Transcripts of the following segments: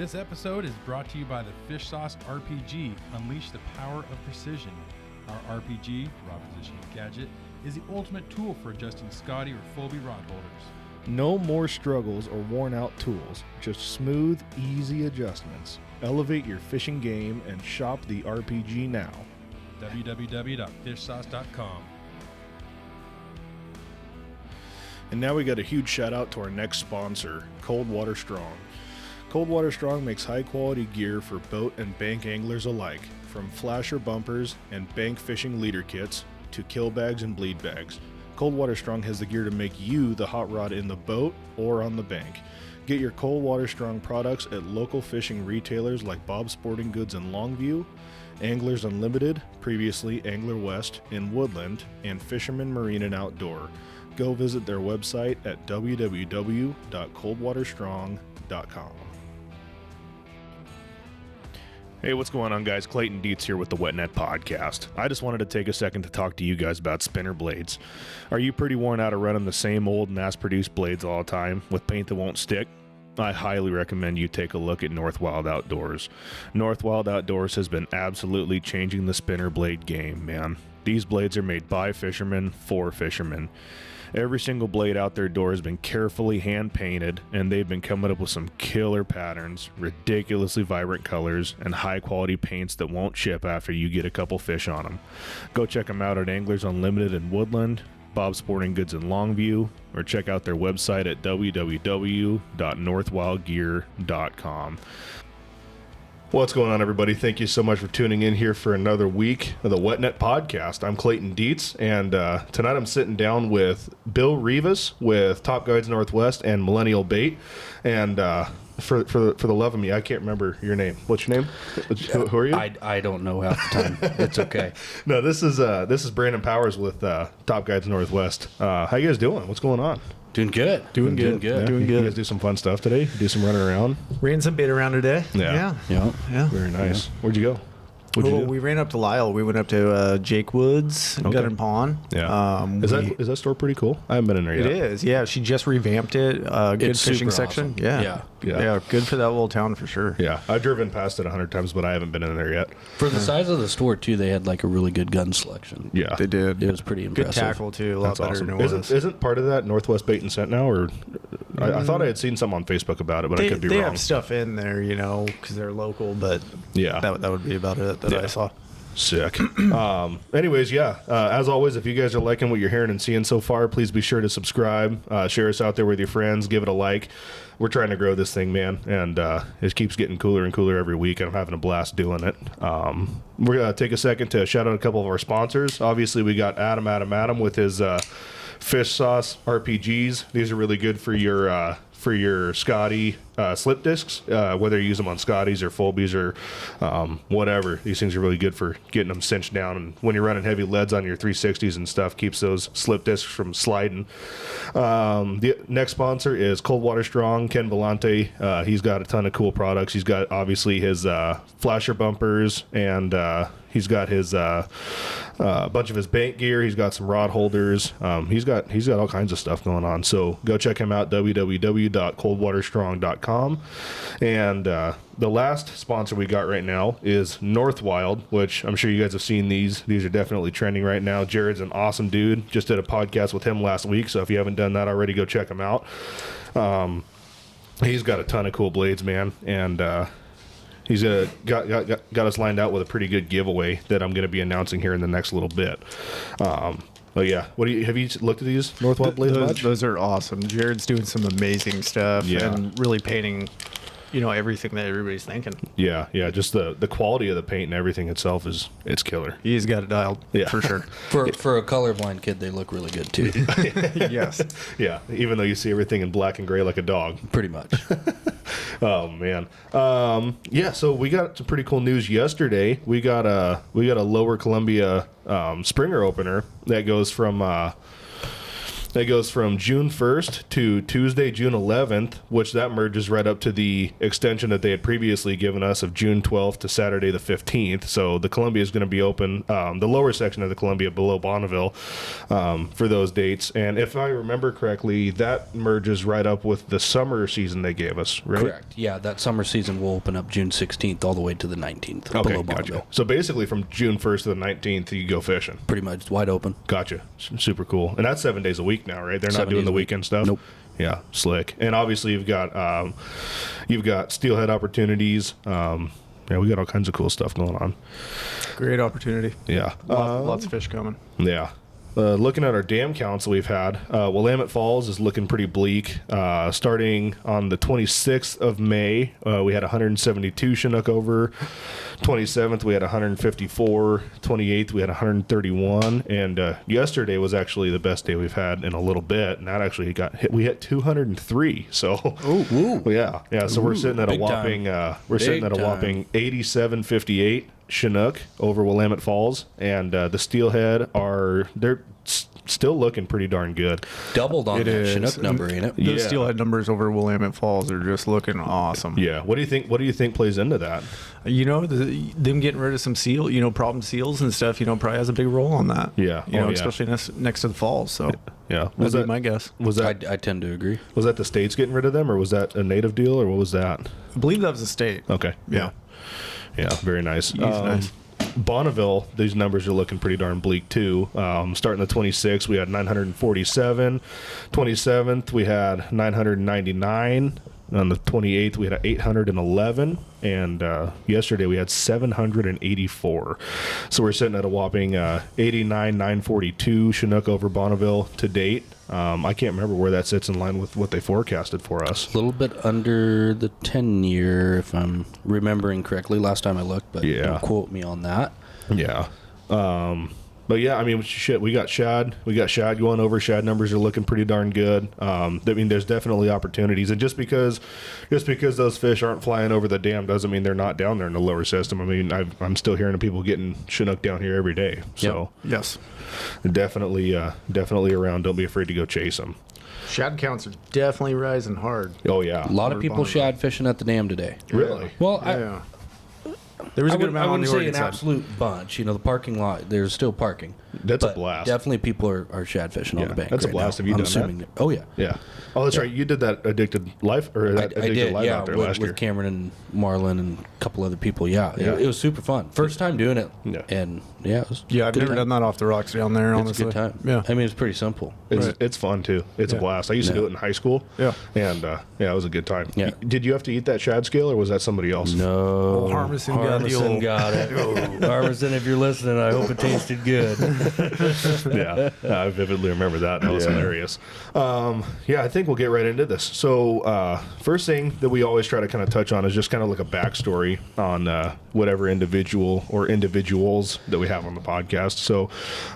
This episode is brought to you by the Fish Sauce RPG. Unleash the power of precision. Our RPG, Rod Positioning Gadget, is the ultimate tool for adjusting Scotty or Fulby rod holders. No more struggles or worn-out tools, just smooth, easy adjustments. Elevate your fishing game and shop the RPG now. www.fishsauce.com. And now we got a huge shout out to our next sponsor, Coldwater Strong. Coldwater Strong makes high-quality gear for boat and bank anglers alike, from flasher bumpers and bank fishing leader kits to kill bags and bleed bags. Coldwater Strong has the gear to make you the hot rod in the boat or on the bank. Get your Coldwater Strong products at local fishing retailers like Bob's Sporting Goods in Longview, Anglers Unlimited, previously Angler West in Woodland, and Fisherman Marine and Outdoor. Go visit their website at www.coldwaterstrong.com. Hey, what's going on, guys? Clayton Dietz here with the Wet Net Podcast. I just wanted to take a second to talk to you guys about spinner blades. Are you pretty worn out of running the same old mass-produced blades all the time with paint that won't stick? I highly recommend you take a look at North Wild Outdoors. North Wild Outdoors has been absolutely changing the spinner blade game, man. These blades are made by fishermen for fishermen. Every single blade out their door has been carefully hand painted, and they've been coming up with some killer patterns, ridiculously vibrant colors, and high quality paints that won't chip after you get a couple fish on them. Go check them out at Anglers Unlimited in Woodland, Bob's Sporting Goods in Longview, or check out their website at www.northwildgear.com. What's going on, everybody? Thank you so much for tuning in here for another week of the Wet Net Podcast. I'm Clayton Dietz, and tonight I'm sitting down with Bill Rivas with Top Guides Northwest and Millennial Bait. And for the love of me, I can't remember your name. What's your name? Who are you? I don't know half the time. It's okay. No, this is Brandon Powers with Top Guides Northwest. How you guys doing? What's going on? Doing good. Doing good. Yeah. You guys do some fun stuff today? Do some running around? Ran some bait around today. Yeah. Very nice. Yeah. Where'd you go? What'd you do? We ran up to Lyle. We went up to Jake Woods, Gun and Pawn. Yeah. Is that store pretty cool? I haven't been in there yet. It is. Yeah. She just revamped it. Good It's fishing super section. awesome. Yeah. Good for that little town for sure. Yeah. I've driven past it 100 times, but I haven't been in there yet. For the size of the store, too, they had like a really good gun selection. Yeah. They did. It was pretty Good impressive. tackle too. A lot That's better awesome. than it was. Isn't part of that Northwest Bait and Scent now? Or I thought I had seen some on Facebook about it, but I could be they wrong. have stuff in there, because they're local, but Yeah. that would be about it that I saw. Sick. Anyways, as always, if you guys are liking what you're hearing and seeing so far, please be sure to subscribe, share us out there with your friends, give it a like. We're trying to grow this thing, man, and it keeps getting cooler and cooler every week, and I'm having a blast doing it. We're going to take a second to shout out a couple of our sponsors. Obviously, we got Adam with his Fish Sauce RPGs. These are really good for your Scotty slip discs, whether you use them on Scotties or Fulbies or whatever. These things are really good for getting them cinched down, and when you're running heavy leads on your 360s and stuff, keeps those slip discs from sliding. The next sponsor is Coldwater Strong, Ken Vellante. He's got a ton of cool products. He's got obviously his flasher bumpers, and he's got his bunch of his bank gear. He's got some rod holders. He's got all kinds of stuff going on. So go check him out, www.coldwaterstrong.com. And the last sponsor we got right now is North Wild, which I'm sure you guys have seen these. These are definitely trending right now. Jared's an awesome dude. Just did a podcast with him last week, so if you haven't done that already, go check him out. He's got a ton of cool blades, man, and he's got us lined out with a pretty good giveaway that I'm going to be announcing here in the next little bit. But yeah, have you looked at these North Wild blades much? Those are awesome. Jared's doing some amazing stuff and really painting, everything that everybody's thinking. Yeah. Just the quality of the paint and everything itself it's killer. He's got it dialed, for sure. For a colorblind kid, they look really good, too. Yes. Yeah, even though you see everything in black and gray like a dog. Pretty much. Oh man. So we got some pretty cool news yesterday. We got a Lower Columbia Springer opener that goes from It goes from June 1st to Tuesday, June 11th, which that merges right up to the extension that they had previously given us of June 12th to Saturday the 15th. So the Columbia is going to be open, the lower section of the Columbia below Bonneville, for those dates. And if I remember correctly, that merges right up with the summer season they gave us, right? Correct. Yeah, that summer season will open up June 16th all the way to the 19th Okay, below gotcha. Bonneville. So basically from June 1st to the 19th, you go fishing. Pretty much it's wide open. Gotcha. Super cool. And that's 7 days a week now, right? They're not 7 doing days the a week. weekend stuff? Nope. Yeah, slick. And obviously you've got steelhead opportunities. Yeah, we got all kinds of cool stuff going on. Great opportunity. Yeah. Lots of fish coming. Yeah. Looking at our dam counts that we've had, Willamette Falls is looking pretty bleak. Starting on the 26th of May, we had 172 Chinook over. 27th, we had 154. 28th, we had 131. And yesterday was actually the best day we've had in a little bit. And that actually we hit 203. So, yeah. So we're sitting at a whopping, whopping 87.58. Chinook over Willamette Falls, and the steelhead they're still looking pretty darn good. Doubled on that Chinook number, ain't it? Those steelhead numbers over Willamette Falls are just looking awesome. Yeah. What do you think plays into that? Them getting rid of some problem seals and stuff, probably has a big role on that. Yeah. Especially next to the falls. So yeah, that'd be my guess. Was that? I tend to agree. Was that the states getting rid of them, or was that a native deal, or what was that? I believe that was a state. Okay. Yeah. Yeah, very nice. Nice. Bonneville, these numbers are looking pretty darn bleak too. Starting the 26th, we had 947. 27th, we had 999. On the 28th, we had 811. And yesterday, we had 784. So we're sitting at a whopping 89,942 Chinook over Bonneville to date. I can't remember where that sits in line with what they forecasted for us. A little bit under the 10-year, if I'm remembering correctly. Last time I looked, but don't quote me on that. Yeah. But yeah, I mean, shit, we got shad going over. Shad numbers are looking pretty darn good. I mean, there's definitely opportunities, and just because those fish aren't flying over the dam doesn't mean they're not down there in the lower system. I mean, I'm still hearing of people getting Chinook down here every day. So yes, definitely around. Don't be afraid to go chase them. Shad counts are definitely rising hard. Oh yeah, a lot of people shad fishing at the dam today. Really? Well, yeah. There was a good amount on the Oregon side. I wouldn't say an absolute bunch. The parking lot, there's still parking. That's a blast. Definitely people are shad fishing on the bank. That's a blast. Now. Have you done that? Oh, yeah. Yeah. Oh, that's right. You did that Addicted Life, or that Addicted Live out there last year. With Cameron and Marlon and a couple other people. Yeah. It was super fun. First time doing it. Yeah. And it was I've never done that off the rocks down there, honestly. It's a good time. Yeah. I mean, it's pretty simple. It's fun, too. It's a blast. I used to do it in high school. Yeah. And, it was a good time. Yeah. Did you have to eat that shad scale, or was that somebody else? No. Harmison got it. Harmison, if you're listening, I hope it tasted good. Yeah. I vividly remember that. That was hilarious. I think we'll get right into this. So, first thing that we always try to kind of touch on is just kind of like a backstory on whatever individual or individuals that we have on the podcast. So,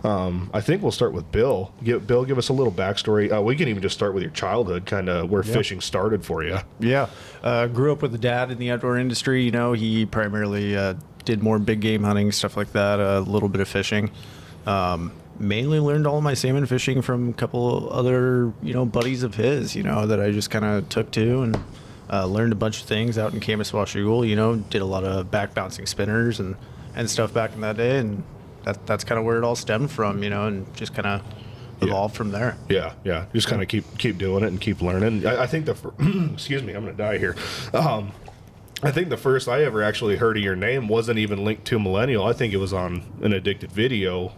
I think we'll start with Bill. Bill, give us a little backstory. We can even just start with your childhood, kind of where fishing started for you. Yeah. Grew up with a dad in the outdoor industry. He primarily did more big game hunting, stuff like that, a little bit of fishing. Mainly learned all of my salmon fishing from a couple other, buddies of his, that I just kind of took to and learned a bunch of things out in Kaminista-Washougal, did a lot of back bouncing spinners and stuff back in that day. And that's kind of where it all stemmed from, and just kind of evolved from there. Yeah. Just kind of keep doing it and keep learning. I think excuse me, I'm going to die here. I think the first I ever actually heard of your name wasn't even linked to Millennial. I think it was on an Addicted video,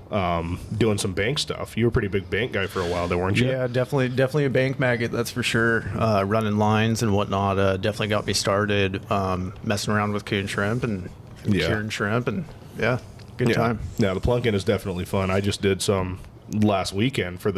doing some bank stuff. You were a pretty big bank guy for a while there, weren't you? Yeah, definitely a bank maggot, that's for sure. Running lines and whatnot definitely got me started messing around with Coon shrimp and curing shrimp, and good time. Yeah, the plunking is definitely fun. I just did some last weekend for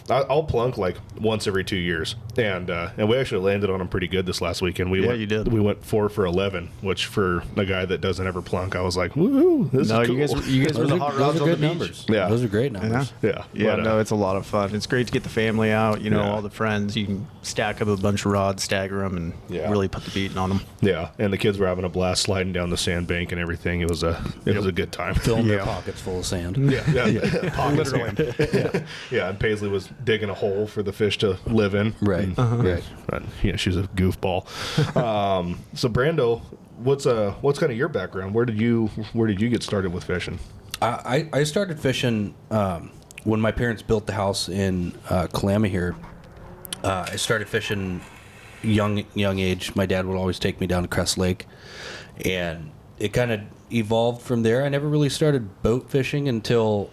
I'll plunk like once every 2 years, and we actually landed on them pretty good this last weekend. You did. We went 4 for 11, which for a guy that doesn't ever plunk, I was like, woo, this is cool. You guys were the hot rods on the beach. Numbers. Yeah, those are great numbers. Yeah. It's a lot of fun. It's great to get the family out. All the friends. You can stack up a bunch of rods, stagger them, and really put the beating on them. Yeah, and the kids were having a blast sliding down the sandbank and everything. It was a good time. Filling their pockets full of sand. Yeah. Pockets, Yeah, and Paisley was digging a hole for the fish to live in. Right. Right. But, she's a goofball. So Brando, what's kind of your background? Where did you get started with fishing? I started fishing when my parents built the house in Columbia here. I started fishing young age. My dad would always take me down to Crest Lake, and it kind of evolved from there. I never really started boat fishing until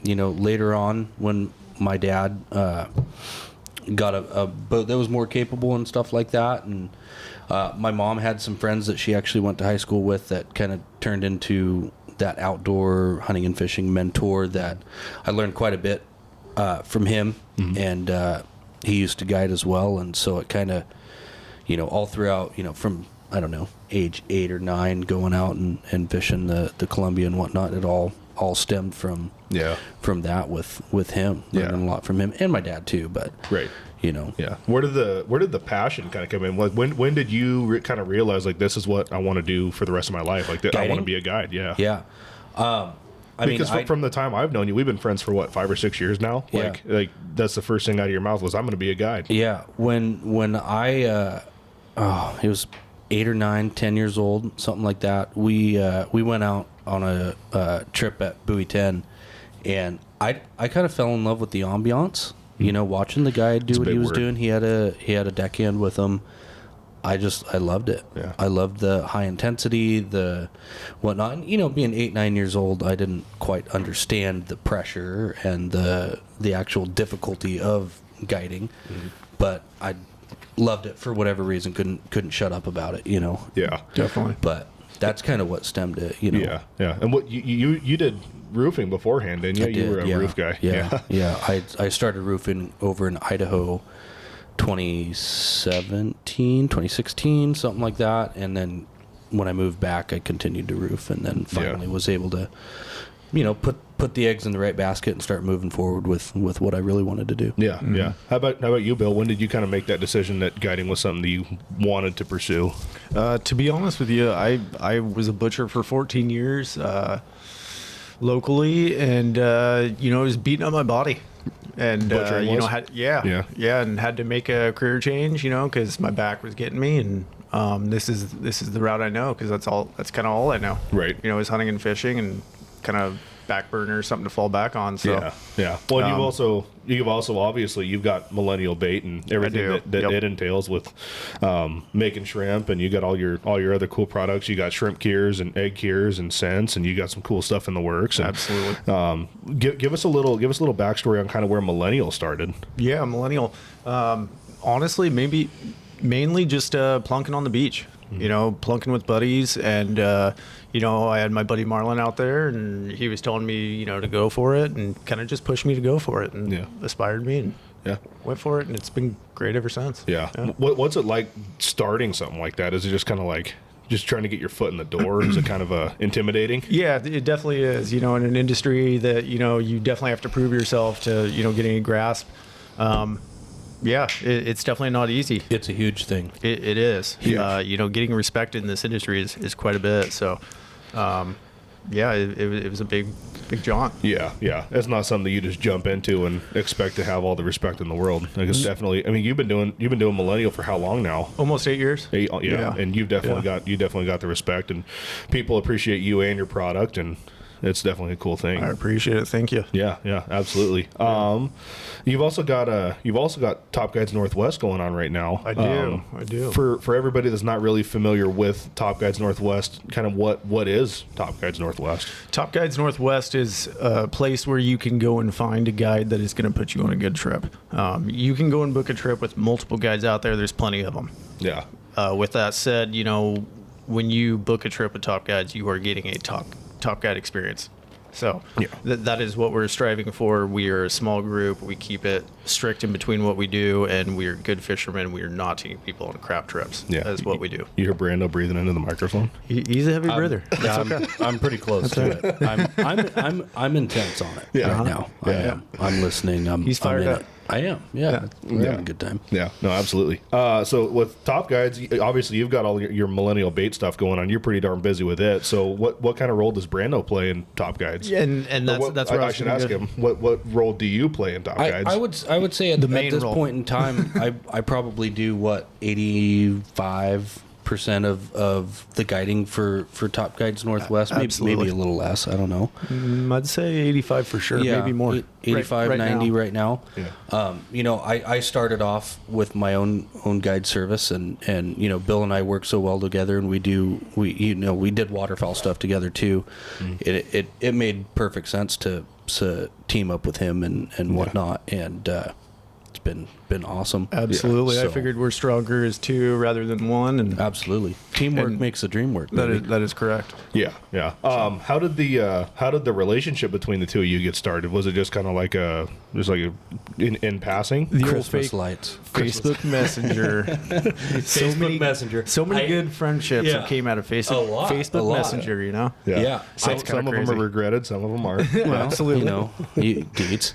later on when my dad got a boat that was more capable and stuff like that. And my mom had some friends that she actually went to high school with that kind of turned into that outdoor hunting and fishing mentor that I learned quite a bit from him. And he used to guide as well. And so it kind of, all throughout, from, I don't know, age 8 or 9, going out and fishing the Columbia and whatnot, it all stemmed from that with him. Learning a lot from him and my dad too. But right. Where did the passion kind of come in? Like when did you kind of realize like this is what I want to do for the rest of my life? Like I want to be a guide. Yeah. From the time I've known you, we've been friends for 5 or 6 years now. Yeah. Like that's the first thing out of your mouth was I'm going to be a guide. Yeah. When I it was 8 or 9, 10 years old, something like that. We went out on a trip at Buoy 10, and I kind of fell in love with the ambiance. Watching the guy do what he was doing. He had a deckhand with him. I loved it. Yeah. I loved the high intensity, the whatnot. And, being 8, 9 years old, I didn't quite understand the pressure and the actual difficulty of guiding, but I loved it for whatever reason. Couldn't shut up about it. Yeah, definitely. But that's kind of what stemmed it. Yeah. And what you did roofing beforehand, didn't you? I did, you were a roof guy. Yeah. I started roofing over in Idaho 2016, something like that. And then when I moved back, I continued to roof, and then finally was able to, put the eggs in the right basket and start moving forward with what I really wanted to do. Yeah, yeah. How about you, Bill? When did you kind of make that decision that guiding was something that you wanted to pursue? To be honest with you, I was a butcher for 14 years locally, and it was beating up my body. And and had to make a career change, because my back was getting me, and this is the route I know, because that's kind of all I know. Right. Is hunting and fishing, and kind of back burner, something to fall back on. So yeah. Well, you've also obviously you've got Millennial Bait and everything that it entails with making shrimp, and you got all your other cool products. You got shrimp cures and egg cures and scents, and you got some cool stuff in the works. And, absolutely. Give us a little backstory on kind of where Millennial started. Yeah, Millennial. Honestly, mainly just plunking on the beach. Plunking with buddies, and I had my buddy Marlon out there, and he was telling me, to go for it, and kind of just pushed me to go for it, and inspired me, and went for it, and it's been great ever since. Yeah. What's it like starting something like that? Is it just kind of like just trying to get your foot in the door? Is it kind of intimidating? Yeah, it definitely is. In an industry that you definitely have to prove yourself to get any grasp. It's definitely not easy. It's a huge thing. It is. Huge. Getting respected in this industry is quite a bit. So, it was a big jaunt. Yeah. It's not something that you just jump into and expect to have all the respect in the world. Like it's definitely. I mean, you've been doing Millennial for how long now? Almost 8 years. 8, yeah. And you've definitely got the respect, and people appreciate you and your product, and it's definitely a cool thing. I appreciate it. Thank you. Yeah, absolutely. You've also got Top Guides Northwest going on right now. I do. For everybody that's not really familiar with Top Guides Northwest, kind of what is Top Guides Northwest? Top Guides Northwest is a place where you can go and find a guide that is going to put you on a good trip. You can go and book a trip with multiple guides out there. There's plenty of them. Yeah. With that said, when you book a trip with Top Guides, you are getting a top guide experience. So that is what we're striving for. We are a small group. We keep it strict in between what we do, and we are good fishermen. We are not taking people on crap trips. Yeah, that's what we do. You hear Brando breathing into the microphone? He's a heavy breather. I'm pretty close to it. I'm intense on it right now. Yeah. I'm listening. He's fired up. I am. Yeah. We're having a good time. Yeah, no, absolutely. So with Top Guides, obviously you've got all your Millennial Bait stuff going on. You're pretty darn busy with it. So what kind of role does Brando play in Top Guides? Yeah, and that's where I should ask him. What role do you play in Top Guides? I would say at this role. point in time, I probably do 85% of the guiding for Top Guides Northwest, maybe a little less. I don't know. I'd say 85 for sure, Yeah, maybe more. 85, 90 right now. Yeah. I started off with my own guide service, and Bill and I work so well together, and we did waterfowl stuff together too. It made perfect sense to team up with him and whatnot, and it's been awesome. Absolutely. Yeah, I figured we're stronger as two rather than one, and absolutely, teamwork makes the dream work. that is correct. Yeah. How did the relationship between the two of you get started? Was it just kind of like in passing? The old Christmas lights. Facebook Messenger. Messenger. So many good friendships that came out of Facebook Messenger, you know? Yeah. Some of them are regretted, some of them aren't. Well, absolutely. Deets.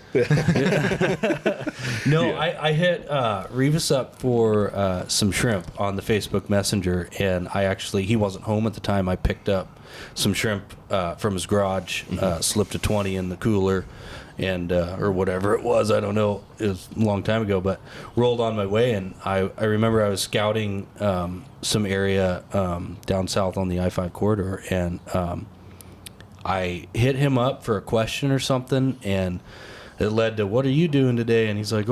No, I hit Rivas up for some shrimp on the Facebook Messenger, and he wasn't home at the time. I picked up some shrimp from his garage, slipped a 20 in the cooler, and or whatever it was, I don't know. It was a long time ago, but rolled on my way, and I remember I was scouting some area down south on the I-5 corridor, and I hit him up for a question or something, and it led to, what are you doing today? And he's like,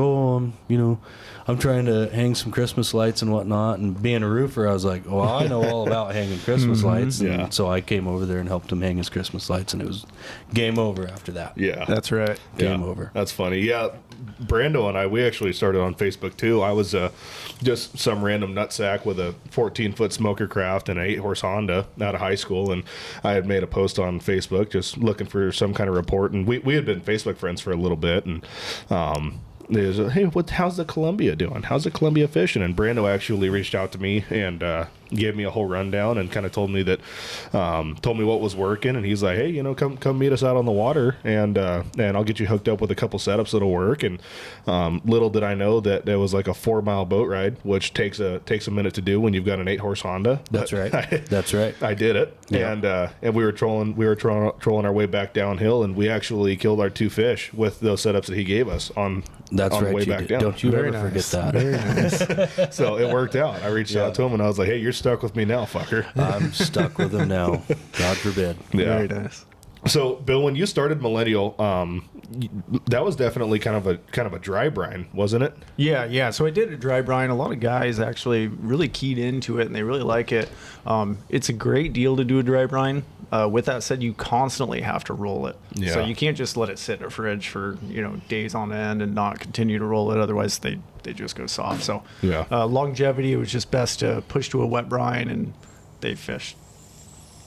I'm trying to hang some Christmas lights and whatnot. And being a roofer, I was like, well, I know all about hanging Christmas lights. And so I came over there and helped him hang his Christmas lights, and it was game over after that. Yeah. That's right. Game over. That's funny. Yeah. Brando and we actually started on Facebook too. I was just some random nutsack with a 14-foot smoker craft and an 8-horse Honda out of high school, and I had made a post on Facebook just looking for some kind of report, and we had been Facebook friends for a little bit, and there's hey, how's the Columbia doing? How's the Columbia fishing? And Brando actually reached out to me and gave me a whole rundown and kind of told me what was working. And he's like, hey, come meet us out on the water, and I'll get you hooked up with a couple setups that'll work. And little did I know that there was like a 4-mile boat ride, which takes a minute to do when you've got an 8-horse Honda. That's right. That's right. I did it, yeah. And we were trolling our way back downhill, and we actually killed our 2 fish with those setups that he gave us on. That's on right. the way back down. Don't you Very ever nice. forget that. Very nice. So it worked out. I reached out to him and I was like, hey, you're stuck with me now, fucker. I'm stuck with him now. God forbid. Yeah. Very nice. So, Bill, when you started Millennial, that was definitely kind of a dry brine, wasn't it? Yeah. So I did a dry brine. A lot of guys actually really keyed into it, and they really like it. It's a great deal to do a dry brine. With that said, you constantly have to roll it. Yeah. So you can't just let it sit in a fridge for days on end and not continue to roll it. Otherwise, they just go soft. So Yeah. Longevity, it was just best to push to a wet brine, and they fished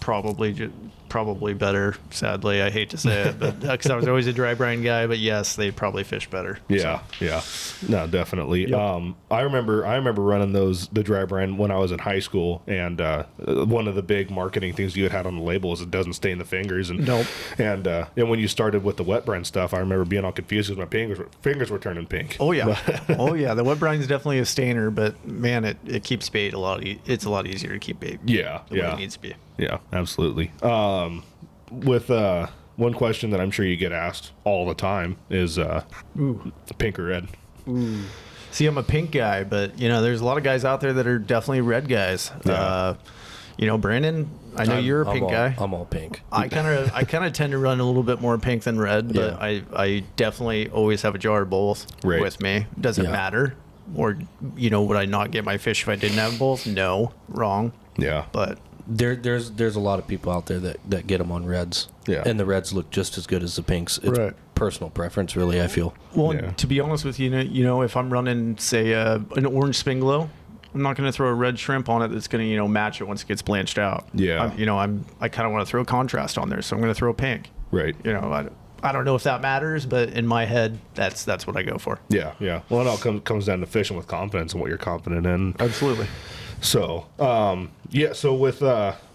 probably better. Sadly, I hate to say it, but because I was always a dry brine guy. But yes, they probably fish better. Yeah, yeah, no, definitely. Yep. I remember running the dry brine when I was in high school, and one of the big marketing things you had on the label is it doesn't stain the fingers. And Nope. And when you started with the wet brine stuff, I remember being all confused because my fingers were turning pink. Oh yeah, The wet brine is definitely a stainer, but man, it keeps bait a lot. It's a lot easier to keep bait. Yeah, the way it needs to be. Yeah, absolutely. With one question that I'm sure you get asked all the time is pink or red? See, I'm a pink guy, but there's a lot of guys out there that are definitely red guys. Yeah. Brandon, I know you're a pink guy. I'm all pink. I kind of tend to run a little bit more pink than red, but Yeah. I definitely always have a jar of both Right. with me. Doesn't Yeah. matter. Or would I not get my fish if I didn't have both? No, wrong. Yeah. But There's a lot of people out there that get them on reds. Yeah. And the reds look just as good as the pinks. It's Right. personal preference, really, I feel. well, Yeah. to be honest with you, if I'm running say an orange spinglow, I'm not going to throw a red shrimp on it that's going to match it once it gets blanched out. Yeah. I kind of want to throw contrast on there, so I'm going to throw pink. Right. I don't know if that matters, but in my head, that's what I go for. Yeah, yeah. Well, it all comes down to fishing with confidence and what you're confident in. Absolutely. So, so with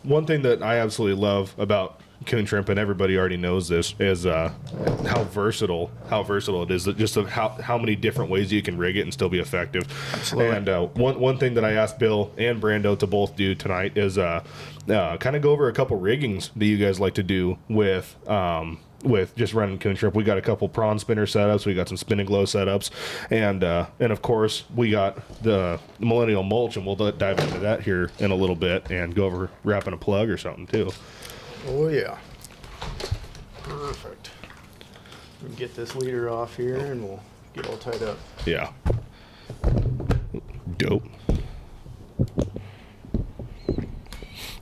one thing that I absolutely love about coon shrimp, and everybody already knows this, is how versatile it is. Just of how many different ways you can rig it and still be effective. Absolutely. And one thing that I asked Bill and Brando to both do tonight is kind of go over a couple riggings that you guys like to do with just running coon shrimp. We got a couple prawn spinner setups, we got some spin and glow setups, and of course we got the Millennial mulch, and we'll dive into that here in a little bit and go over wrapping a plug or something too. Oh yeah. Perfect. We'll get this leader off here and we'll get all tied up. Yeah. Dope.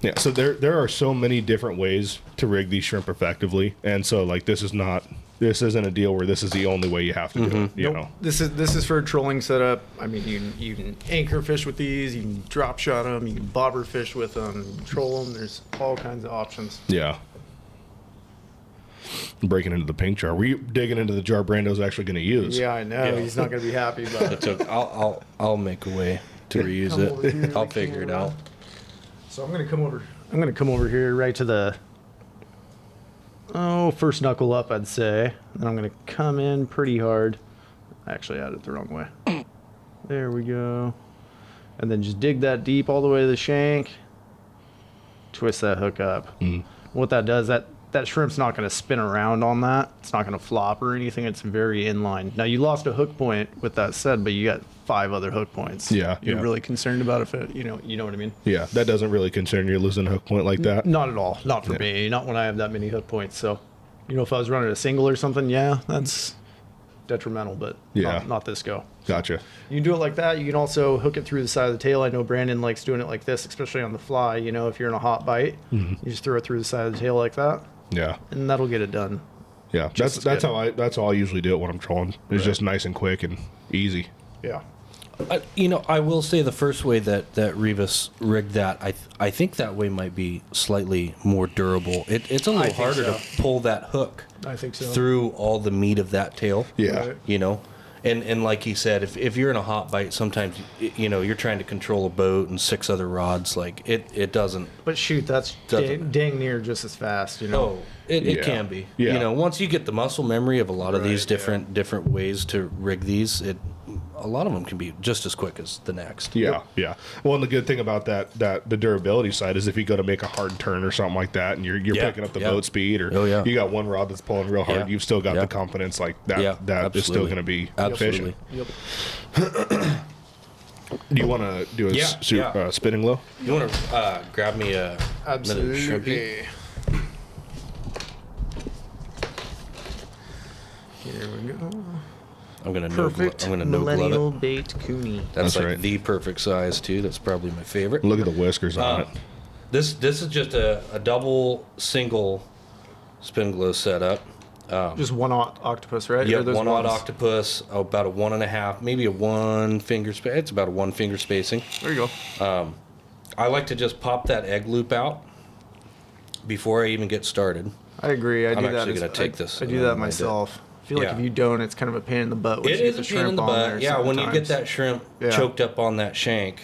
Yeah, so there are so many different ways to rig these shrimp effectively, and so like this isn't a deal where this is the only way you have to do it. You know, This is for a trolling setup. I mean, you can anchor fish with these. You can drop shot them. You can bobber fish with them. You can troll them. There's all kinds of options. Yeah. Breaking into the pink jar. Were you digging into the jar Brando's actually going to use? Yeah, I know. He's not going to be happy about it. I'll make a way to reuse Come over here, it. I'll the figure it camera. out. So I'm gonna come over here right to the first knuckle up, I'd say. Then I'm gonna come in pretty hard. I actually had it the wrong way. There we go. And then just dig that deep all the way to the shank. Twist that hook up. What that does, that shrimp's not gonna spin around on that. It's not gonna flop or anything. It's very inline. Now you lost a hook point with that said, but you got 5 other hook points. Yeah, You're yeah. really concerned about if it, you know what I mean? Yeah, that doesn't really concern you losing a hook point like that. Not at all. Not for Yeah. me. Not when I have that many hook points. So, if I was running a single or something, yeah, that's detrimental, but Yeah. not this go. Gotcha. You can do it like that. You can also hook it through the side of the tail. I know Brandon likes doing it like this, especially on the fly. If you're in a hot bite, you just throw it through the side of the tail like that, Yeah. and that'll get it done. Yeah. Just That's as how I usually do it when I'm trolling. It's just nice and quick and easy. Yeah. I will say the first way that Rivas rigged that, I think that way might be slightly more durable. It's a little think harder so. to pull that hook I think so. through all the meat of that tail. Yeah. Right. And like he said, if you're in a hot bite, sometimes you're trying to control a boat and 6 other rods. Like it doesn't. But shoot, that's Doesn't- dang near just as fast. Oh, it Yeah. can be. Yeah. Once you get the muscle memory of a lot of these Right, different ways to rig these, a lot of them can be just as quick as the next. Yeah, yeah. Well, and the good thing about that the durability side is if you go to make a hard turn or something like that, and you're Yeah, picking up the yeah. boat speed, or Oh, yeah. you got one rod that's pulling real hard, Yeah, you've still got yeah. the confidence like that. Yeah, that is still absolutely. going to be Absolutely. efficient. Do you want to do a Yeah. spinning low? You want to grab me a minute shrimpy? Here we go. I'm gonna Perfect. I'm gonna no glove Millennial it. Bait Cooney. That's like right. the perfect size too. That's probably my favorite. Look at the whiskers on it. This is just a double single spin glow setup. Just one octopus, right? Or Yep, those one odd ones? octopus, about a 1.5, maybe a 1 finger space. It's about a 1 finger spacing. There you go. I like to just pop that egg loop out before I even get started. I agree. I I'm do that. actually as- gonna take this I and do then that wind myself. I feel like Yeah. if you don't, it's kind of a pain in the butt. Once It you is get a the pain in shrimp the on butt. there Yeah, when you get sometimes. that shrimp Yeah. choked up on that shank,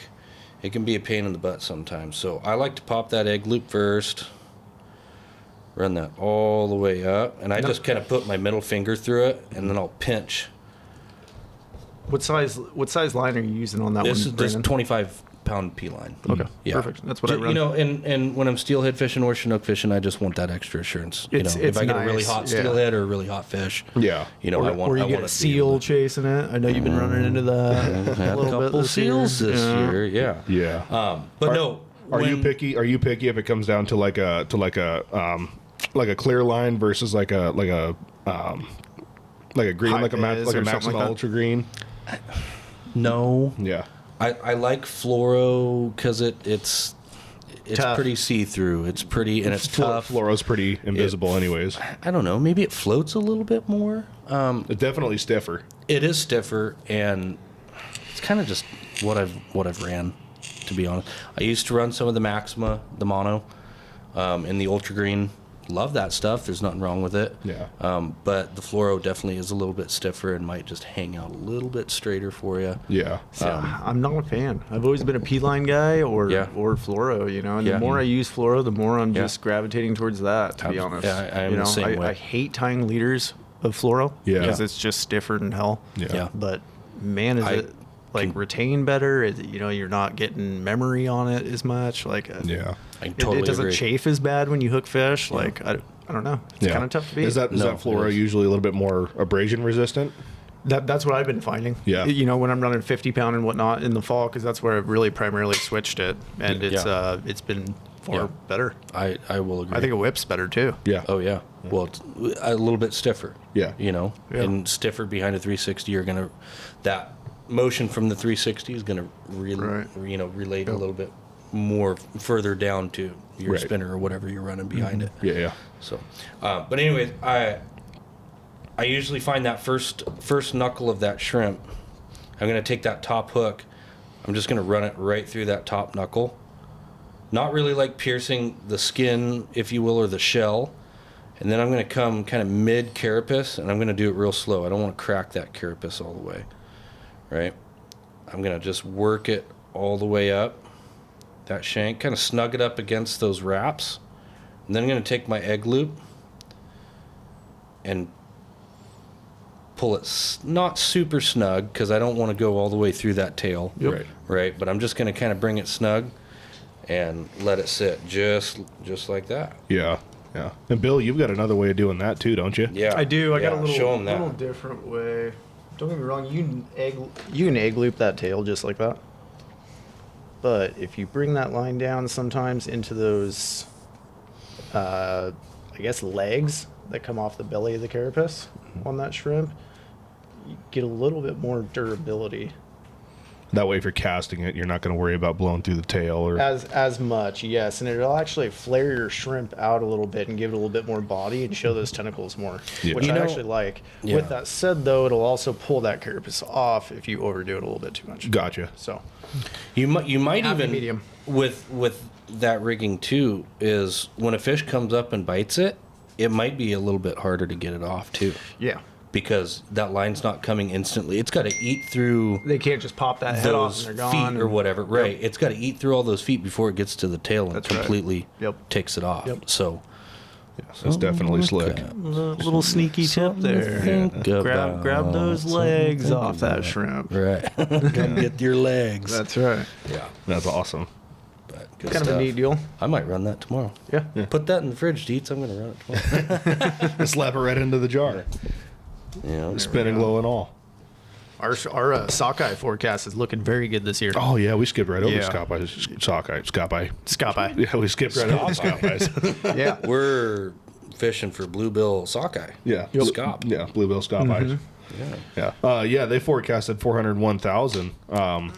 it can be a pain in the butt sometimes. So I like to pop that egg loop first, run that all the way up, and I just kind of put my middle finger through it, and then I'll pinch. What size line are you using on that This one, is Brandon? 25-pound P line. Okay, Yeah. perfect. That's what I run. And when I'm steelhead fishing or Chinook fishing, I just want that extra assurance. It's if I get a really nice, hot yeah. steelhead or a really hot fish, Yeah. or, I want. or you I get want a it to seal chasing it. I know you've been running into that I've had a a little bit couple this seals year. this Yeah. year. Yeah. Yeah. But no. Are you when- picky? Are you picky if it comes down to like a clear line versus like a green, High like a vis or something Maxima like that? Ultra Green? No. Yeah. I like fluoro because it's Tough. pretty see through. It's pretty and it's tough. Fluoro's pretty invisible, anyways. I don't know. Maybe it floats a little bit more. It's definitely stiffer. It is stiffer, and it's kind of just what I've ran, to be honest. I used to run some of the Maxima, the mono, in the ultra green love that stuff. There's nothing wrong with it. Yeah. But the fluoro definitely is a little bit stiffer and might just hang out a little bit straighter for you. Yeah. I'm not a fan. I've always been a P-line guy or fluoro, you know. And the more I use fluoro, the more I'm just gravitating towards that, to be honest. Yeah, I am the same way. I hate tying leaders of fluoro because it's just stiffer than hell. Yeah. But man, is it retain better? Is it, you're not getting memory on it as much. Like Yeah. I totally it doesn't agree. chafe as bad when you hook fish. Yeah. Like I don't know. It's kind of tough to beat. Is that fluoro usually a little bit more abrasion resistant? That's what I've been finding. Yeah. When I'm running 50 pound and whatnot in the fall, because that's where I've really primarily switched it, and it's been far better. I will agree. I think it whips better too. Yeah. Oh yeah. Well, it's a little bit stiffer. Yeah. And stiffer behind a 360. You're gonna that motion from the 360 is gonna relate a little bit more further down to your spinner or whatever you're running behind it. Yeah. So, but anyways, I usually find that first knuckle of that shrimp. I'm gonna take that top hook. I'm just gonna run it right through that top knuckle. Not really like piercing the skin, if you will, or the shell. And then I'm going to come kind of mid carapace, and I'm going to do it real slow. I don't want to crack that carapace all the way, right? I'm going to just work it all the way up, that shank, kind of snug it up against those wraps. And then I'm going to take my egg loop and pull it not super snug, because I don't want to go all the way through that tail, right? But I'm just going to kind of bring it snug and let it sit just like that. Yeah. Yeah. And Bill, you've got another way of doing that too, don't you? Yeah, I do. I got a little little different way. Don't get me wrong. You can egg loop that tail just like that. But if you bring that line down sometimes into those, I guess, legs that come off the belly of the carapace on that shrimp, you get a little bit more durability. That way, if you're casting it, you're not going to worry about blowing through the tail or as much, yes, and it'll actually flare your shrimp out a little bit and give it a little bit more body and show those tentacles more, which I actually like. Yeah. With that said, though, it'll also pull that carapace off if you overdo it a little bit too much. Gotcha. So you might happy even medium. with that rigging too is when a fish comes up and bites it, it might be a little bit harder to get it off too. Yeah. Because that line's not coming instantly. It's got to eat through They can't just pop that head off those and they're feet gone. or whatever. Right. It's got to eat through all those feet before it gets to the tail and That's right. completely Yep. takes it off. Yep. So it's definitely slick. Little sneaky tip there. Grab those legs off that shrimp. Right. Come get your legs. That's right. Yeah. That's awesome. But good Kind of stuff. a neat deal. I might run that tomorrow. Yeah. Put that in the fridge, Dietz. I'm going to run it tomorrow. Slap it right into the jar. Spinning low and all. Our sockeye forecast is looking very good this year. Oh yeah, we skipped right over Yeah. Sockeye. Scoppy. Yeah, we skipped right over Scoppeyes. Yeah. We're fishing for bluebill sockeye. Yeah. Scop. Yeah, bluebill Scoppeyes. Yeah, they forecasted 401,000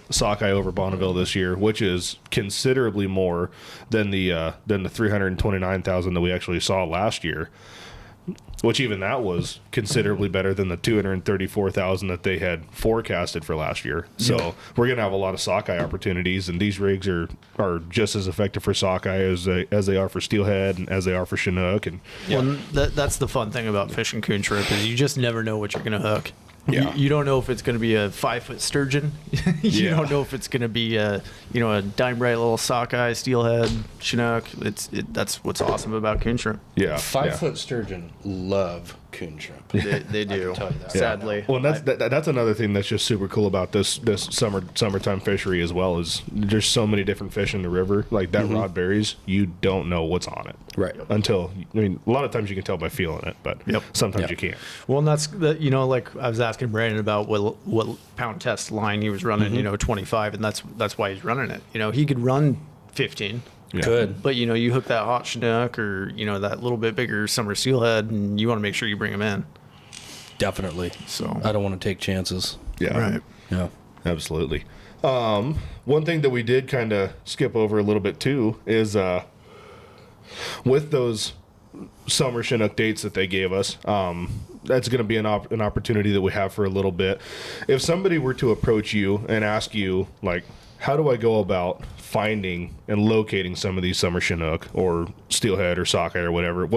sockeye over Bonneville this year, which is considerably more than the 329,000 that we actually saw last year. Which even that was considerably better than the 234,000 that they had forecasted for last year. So we're gonna have a lot of sockeye opportunities, and these rigs are just as effective for sockeye as they are for steelhead and as they are for Chinook. And Well, that's the fun thing about fishing coon shrimp is you just never know what you're going to hook. Yeah. You don't know if it's going to be a 5-foot sturgeon. You don't know if it's going to be a dime bright little sockeye, steelhead, Chinook. That's what's awesome about coon shrimp. yeah, 5-foot sturgeon love coon shrimp. They do. tell you that. Sadly. Well, and that's another thing that's just super cool about this summertime fishery as well, is there's so many different fish in the river. Like that rod berries, you don't know what's on it. Right. Until, I mean, a lot of times you can tell by feeling it, but sometimes you can't. Well, and that's like I was asking Brandon about what pound test line he was running. 25, and that's why he's running it. He could run 15. Yeah. Good. But you hook that hot Chinook or that little bit bigger summer steelhead, and you want to make sure you bring them in. Definitely. So I don't want to take chances. Yeah. right. Yeah. Absolutely. One thing that we did kind of skip over a little bit too is with those summer Chinook dates that they gave us, that's going to be an opportunity that we have for a little bit. If somebody were to approach you and ask you, like, how do I go about finding and locating some of these summer Chinook or steelhead or sockeye or whatever?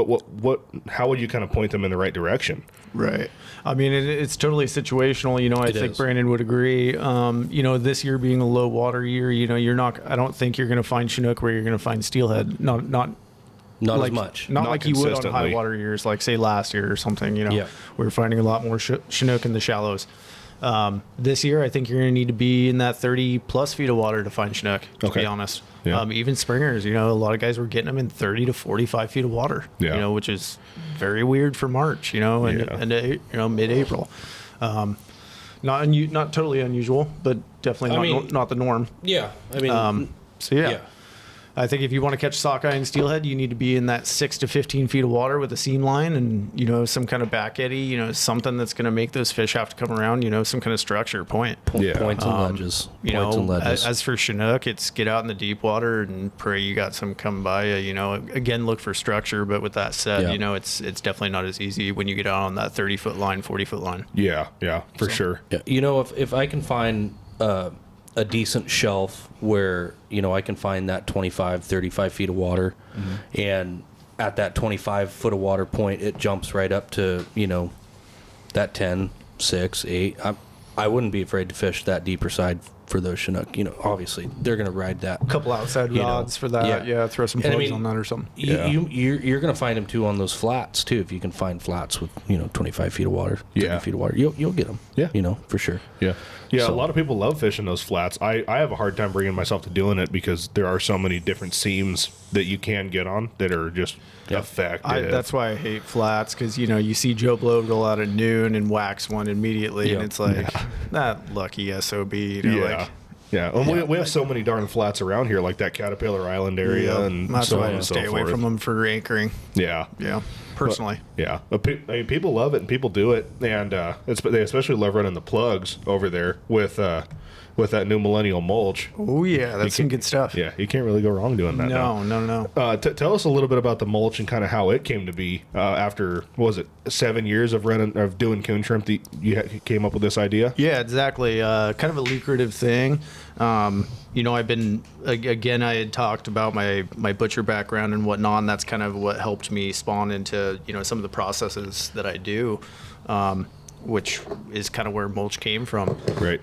How would you kind of point them in the right direction? Right. I mean, it's totally situational. You know, I think Brandon would agree. You know, this year being a low water year, you know, I don't think you're going to find Chinook where you're going to find steelhead. Not like, as much. Not like you would on high water years, like say last year or something. You know, we were finding a lot more Chinook in the shallows. This year, I think you're going to need to be in that 30 plus feet of water to find Chinook, to be honest. Yeah. Even springers, you know, a lot of guys were getting them in 30 to 45 feet of water, you know, which is very weird for March, you know, and you know, mid-April. Not totally unusual, but definitely not the norm. Yeah. I mean, so yeah. I think if you want to catch sockeye and steelhead, you need to be in that 6 to 15 feet of water with a seam line and, you know, some kind of back eddy, you know, something that's going to make those fish have to come around, you know, some kind of structure, points and ledges. You know, as for Chinook, it's get out in the deep water and pray you got some come by you, you know, again, look for structure. But with that said, you know, it's definitely not as easy when you get out on that 30-foot line, 40-foot line. Yeah, for sure. Yeah. You know, if I can find a decent shelf where, you know, I can find that 25, 35 feet of water, and at that 25 foot of water point, it jumps right up to, you know, that 10, 6, 8. I wouldn't be afraid to fish that deeper side for those Chinook. You know, obviously they're going to ride that. A couple outside rods for that. Yeah, throw some plugs on that or something. You're going to find them too on those flats too. If you can find flats with, you know, 25 feet of water, 30 feet of water, you'll get them. Yeah, you know, for sure. Yeah. So, a lot of people love fishing those flats. I have a hard time bringing myself to doing it because there are so many different seams that you can get on that are just effective. That's why I hate flats, because, you know, you see Joe Blow roll out at noon and wax one immediately, and it's like, that lucky SOB, you know, like... Yeah, and we have so many darn flats around here, like that Caterpillar Island area, and that's so why on I and so stay away forth. from them for anchoring. Yeah, personally. But people love it and people do it, and they especially love running the plugs over there with that new Millennial mulch. Oh yeah, that's some good stuff. Yeah, you can't really go wrong doing that. No. Tell us a little bit about the mulch and kind of how it came to be after, what was it, 7 years of doing coon shrimp that you came up with this idea? Yeah, exactly. Kind of a lucrative thing. You know, I had talked about my butcher background and whatnot, and that's kind of what helped me spawn into, you know, some of the processes that I do, which is kind of where mulch came from. Right.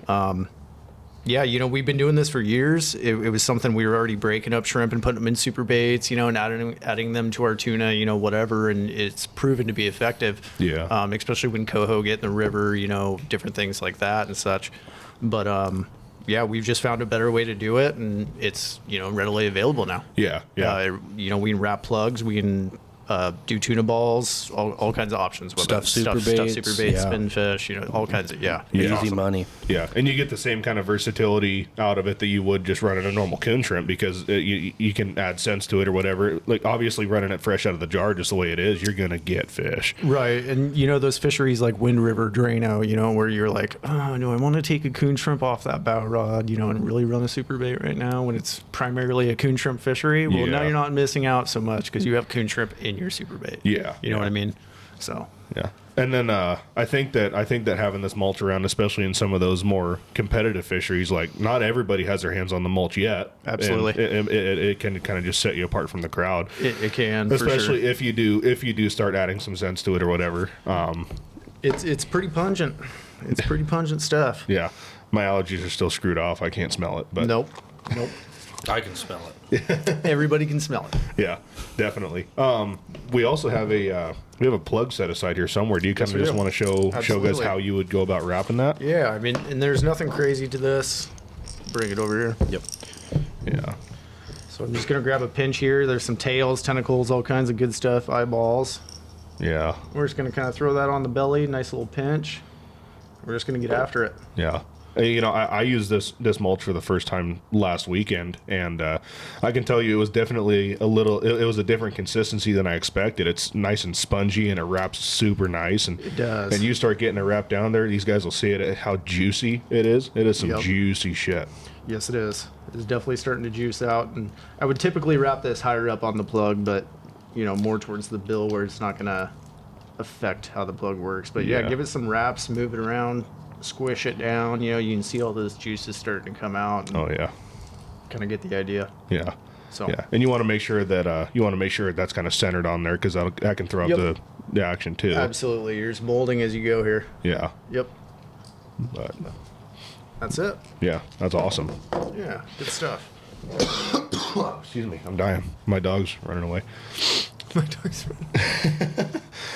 Yeah, you know, we've been doing this for years. It was something we were already breaking up shrimp and putting them in super baits, you know, and adding them to our tuna, you know, whatever, and it's proven to be effective. Yeah. Especially when coho get in the river, you know, different things like that and such. But yeah, we've just found a better way to do it, and it's, you know, readily available now. Yeah. You know, we can wrap plugs, we can do tuna balls, all kinds of options. Stuff super baits, spin fish, you know, all kinds of, easy awesome. money. Yeah, and you get the same kind of versatility out of it that you would just running a normal coon shrimp, because you can add sense to it or whatever. Like, obviously running it fresh out of the jar just the way it is, you're going to get fish. Right, and you know, those fisheries like Wind River, Drano, you know, where you're like, oh, no, I want to take a coon shrimp off that bow rod, you know, and really run a super bait right now when it's primarily a coon shrimp fishery. Well, now you're not missing out so much because you have coon shrimp in your super bait. You know what I mean? So yeah. And then I think that having this mulch around, especially in some of those more competitive fisheries, like, not everybody has their hands on the mulch yet. Absolutely. It can kind of just set you apart from the crowd. It can, especially for sure. if you do start adding some sense to it or whatever. It's pretty pungent. It's pretty pungent stuff. Yeah. My allergies are still screwed off. I can't smell it. But Nope. I can smell it. Everybody can smell it. Yeah, definitely. We also have a plug set aside here somewhere. Do you kind of just want to show guys how you would go about wrapping that? Yeah, I mean, and there's nothing crazy to this. Bring it over here. Yep. Yeah. So I'm just gonna grab a pinch here. There's some tails, tentacles, all kinds of good stuff, eyeballs. Yeah. We're just gonna kind of throw that on the belly, nice little pinch. We're just gonna get after it. Yeah. You know, I used this mulch for the first time last weekend, and I can tell you it was definitely it was a different consistency than I expected. It's nice and spongy, and it wraps super nice. And it does. And you start getting it wrapped down there, these guys will see it, how juicy it is. It is some juicy shit. Yes, it is. It's definitely starting to juice out. And I would typically wrap this higher up on the plug, but, you know, more towards the bill where it's not going to affect how the plug works. But yeah, give it some wraps, move it around, squish it down. You know, you can see all those juices starting to come out. Oh yeah. kind of get the idea. Yeah. So Yeah, and you want to make sure that that's kind of centered on there because that can throw up the action too. Absolutely, you're just molding as you go here. Yeah. Yep. But That's it. yeah, that's awesome. Yeah, good stuff. Excuse me, I'm dying. My dog's running away. My dog's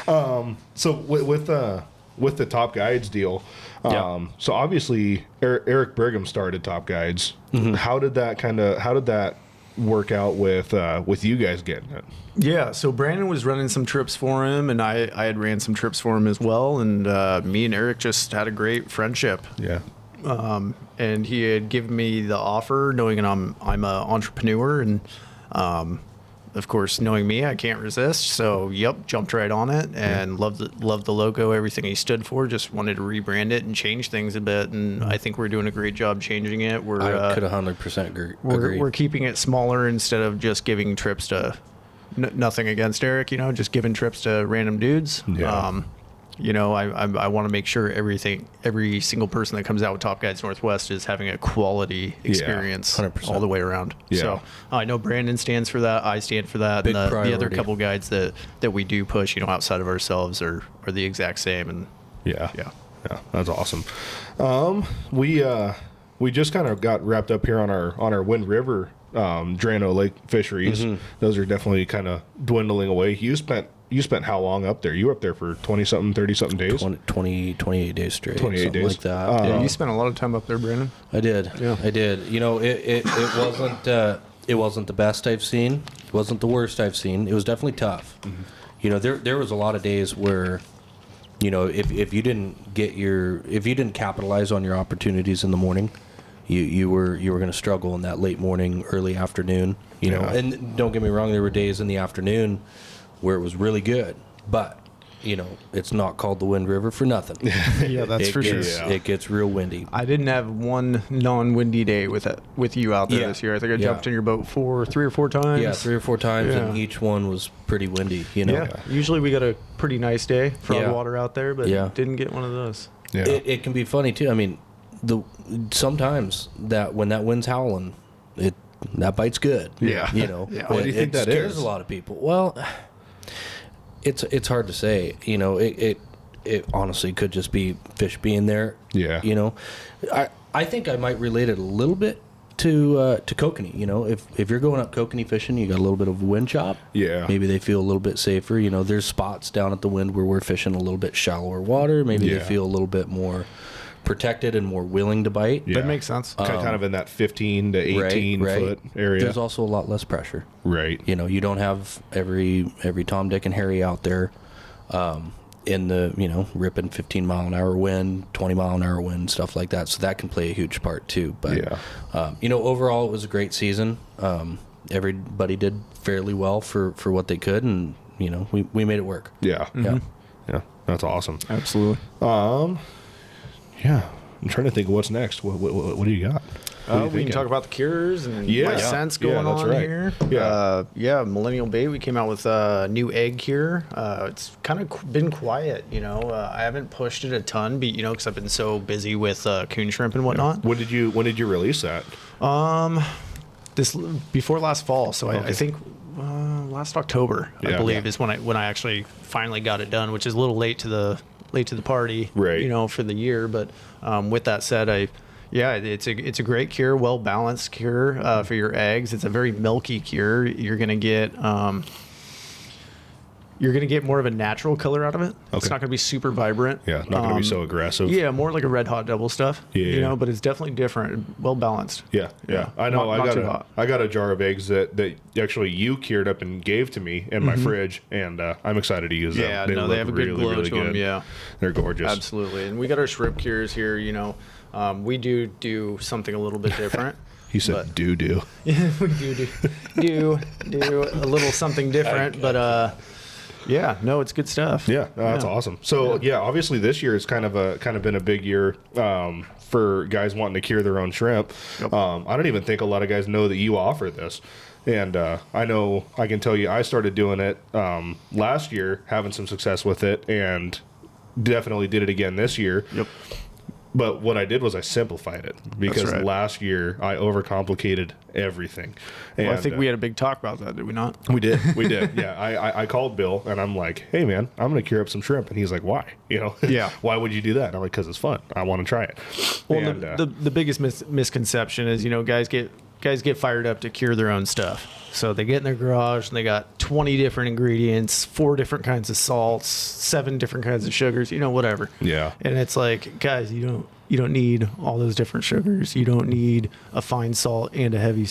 running. So with the Top Guides deal, so obviously Eric Brigham started Top Guides. Mm-hmm. How did that work out with you guys getting it? Yeah, so Brandon was running some trips for him, and I had ran some trips for him as well, and me and Eric just had a great friendship. Yeah. And he had given me the offer, knowing that I'm an entrepreneur, and of course, knowing me, I can't resist. So, jumped right on it, and loved the logo, everything he stood for. Just wanted to rebrand it and change things a bit, and I think we're doing a great job changing it. I could 100% agree. We're keeping it smaller instead of just giving trips to nothing against Eric, just giving trips to random dudes. Yeah. I want to make sure every single person that comes out with Top Guides Northwest is having a quality experience 100%. all the way around. Yeah. So I know Brandon stands for that. I stand for that. Big And the other priority. couple guides that we do push, outside of ourselves are the exact same. And Yeah. Yeah. Yeah. That's awesome. We just kind of got wrapped up here on our Wind River Drano Lake fisheries. Mm-hmm. Those are definitely kind of dwindling away. You spent how long up there? You were up there for 20-something, 30-something days? 28 days straight. 28 something days. like that. yeah, you spent a lot of time up there, Brandon. I did. Yeah. I did. It wasn't the best I've seen. It wasn't the worst I've seen. It was definitely tough. Mm-hmm. There was a lot of days where, if you didn't capitalize on your opportunities in the morning, you were going to struggle in that late morning, early afternoon. Yeah. And don't get me wrong, there were days in the afternoon where it was really good, but it's not called the Wind River for nothing. Yeah, that's for sure. Yeah. It gets real windy. I didn't have one non-windy day with you out there Yeah. this year. I think I Yeah. jumped in your boat 3 or 4 times. Yeah, 3 or 4 times, and Yeah. each one was pretty windy. Yeah. Usually we got a pretty nice day, frog Yeah. water out there, but Yeah. didn't get one of those. Yeah. It can be funny too. I mean, sometimes that when that wind's howling, that bite's good. Yeah. Yeah. Why do you think it that scares is? a lot of people. Well, it's hard to say. It honestly could just be fish being there. Yeah. I think I might relate it a little bit to kokanee. If you're going up kokanee fishing, you got a little bit of a wind chop. Yeah. Maybe they feel a little bit safer. There's spots down at the wind where we're fishing a little bit shallower water. Maybe Yeah. they feel a little bit more protected and more willing to bite. Yeah. That makes sense. Kind of in that 15 to 18 Right. foot area. There's also a lot less pressure. Right. You don't have every Tom, Dick, and Harry out there in the, ripping 15 mile an hour wind, 20 mile an hour wind, stuff like that. So that can play a huge part too. But, overall it was a great season. Everybody did fairly well for what they could, and, we made it work. Yeah. Yeah. Yeah. That's awesome. Absolutely. Yeah. I'm trying to think of what's next. What do you got? What are you We can thinking? talk about the cures and Yeah. my scents Yeah, going that's on right. here. Yeah. Millennial Bait. We came out with a new egg cure. It's kind of been quiet, I haven't pushed it a ton, because I've been so busy with coon shrimp and whatnot. When did you release that? This before last fall, so I Okay. think last October, I Yeah. believe, is when I actually finally got it done, which is a little late to the party, Right. for the year. But with that said, it's a great cure, well balanced cure for your eggs. It's a very milky cure. You're gonna get more of a natural color out of it. It's Okay. not gonna be super vibrant. Yeah, not going to be so aggressive. Yeah, more like a red hot double stuff. Yeah. But it's definitely different, well balanced. Yeah. I know. Not too hot. I got a jar of eggs that actually you cured up and gave to me in my fridge, and I'm excited to use them. Yeah, they have a good glow to them. Yeah, they're gorgeous. absolutely. And we got our shrimp cures here. We do something a little bit different. He said, but- "Do." Yeah, we do a little something different, but yeah, no, it's good stuff. Yeah, that's awesome. So yeah, obviously this year has kind of been a big year for guys wanting to cure their own shrimp. Yep. I don't even think a lot of guys know that you offer this. And I know I can tell you I started doing it last year, having some success with it, and definitely did it again this year. Yep. But what I did was I simplified it because right. last year I overcomplicated everything. And, Well, I think we had a big talk about that, did we not? we did. Yeah. I called Bill and I'm like, hey man, I'm going to cure up some shrimp. And he's like, why? Yeah. Why would you do that? And I'm like, because it's fun. I want to try it. Well, And, the biggest misconception is, guys get fired up to cure their own stuff. So they get in their garage and they got 20 different ingredients, 4 different kinds of salts, 7 different kinds of sugars, whatever. Yeah. And it's like, guys, you don't need all those different sugars. You don't need a fine salt and a heavy,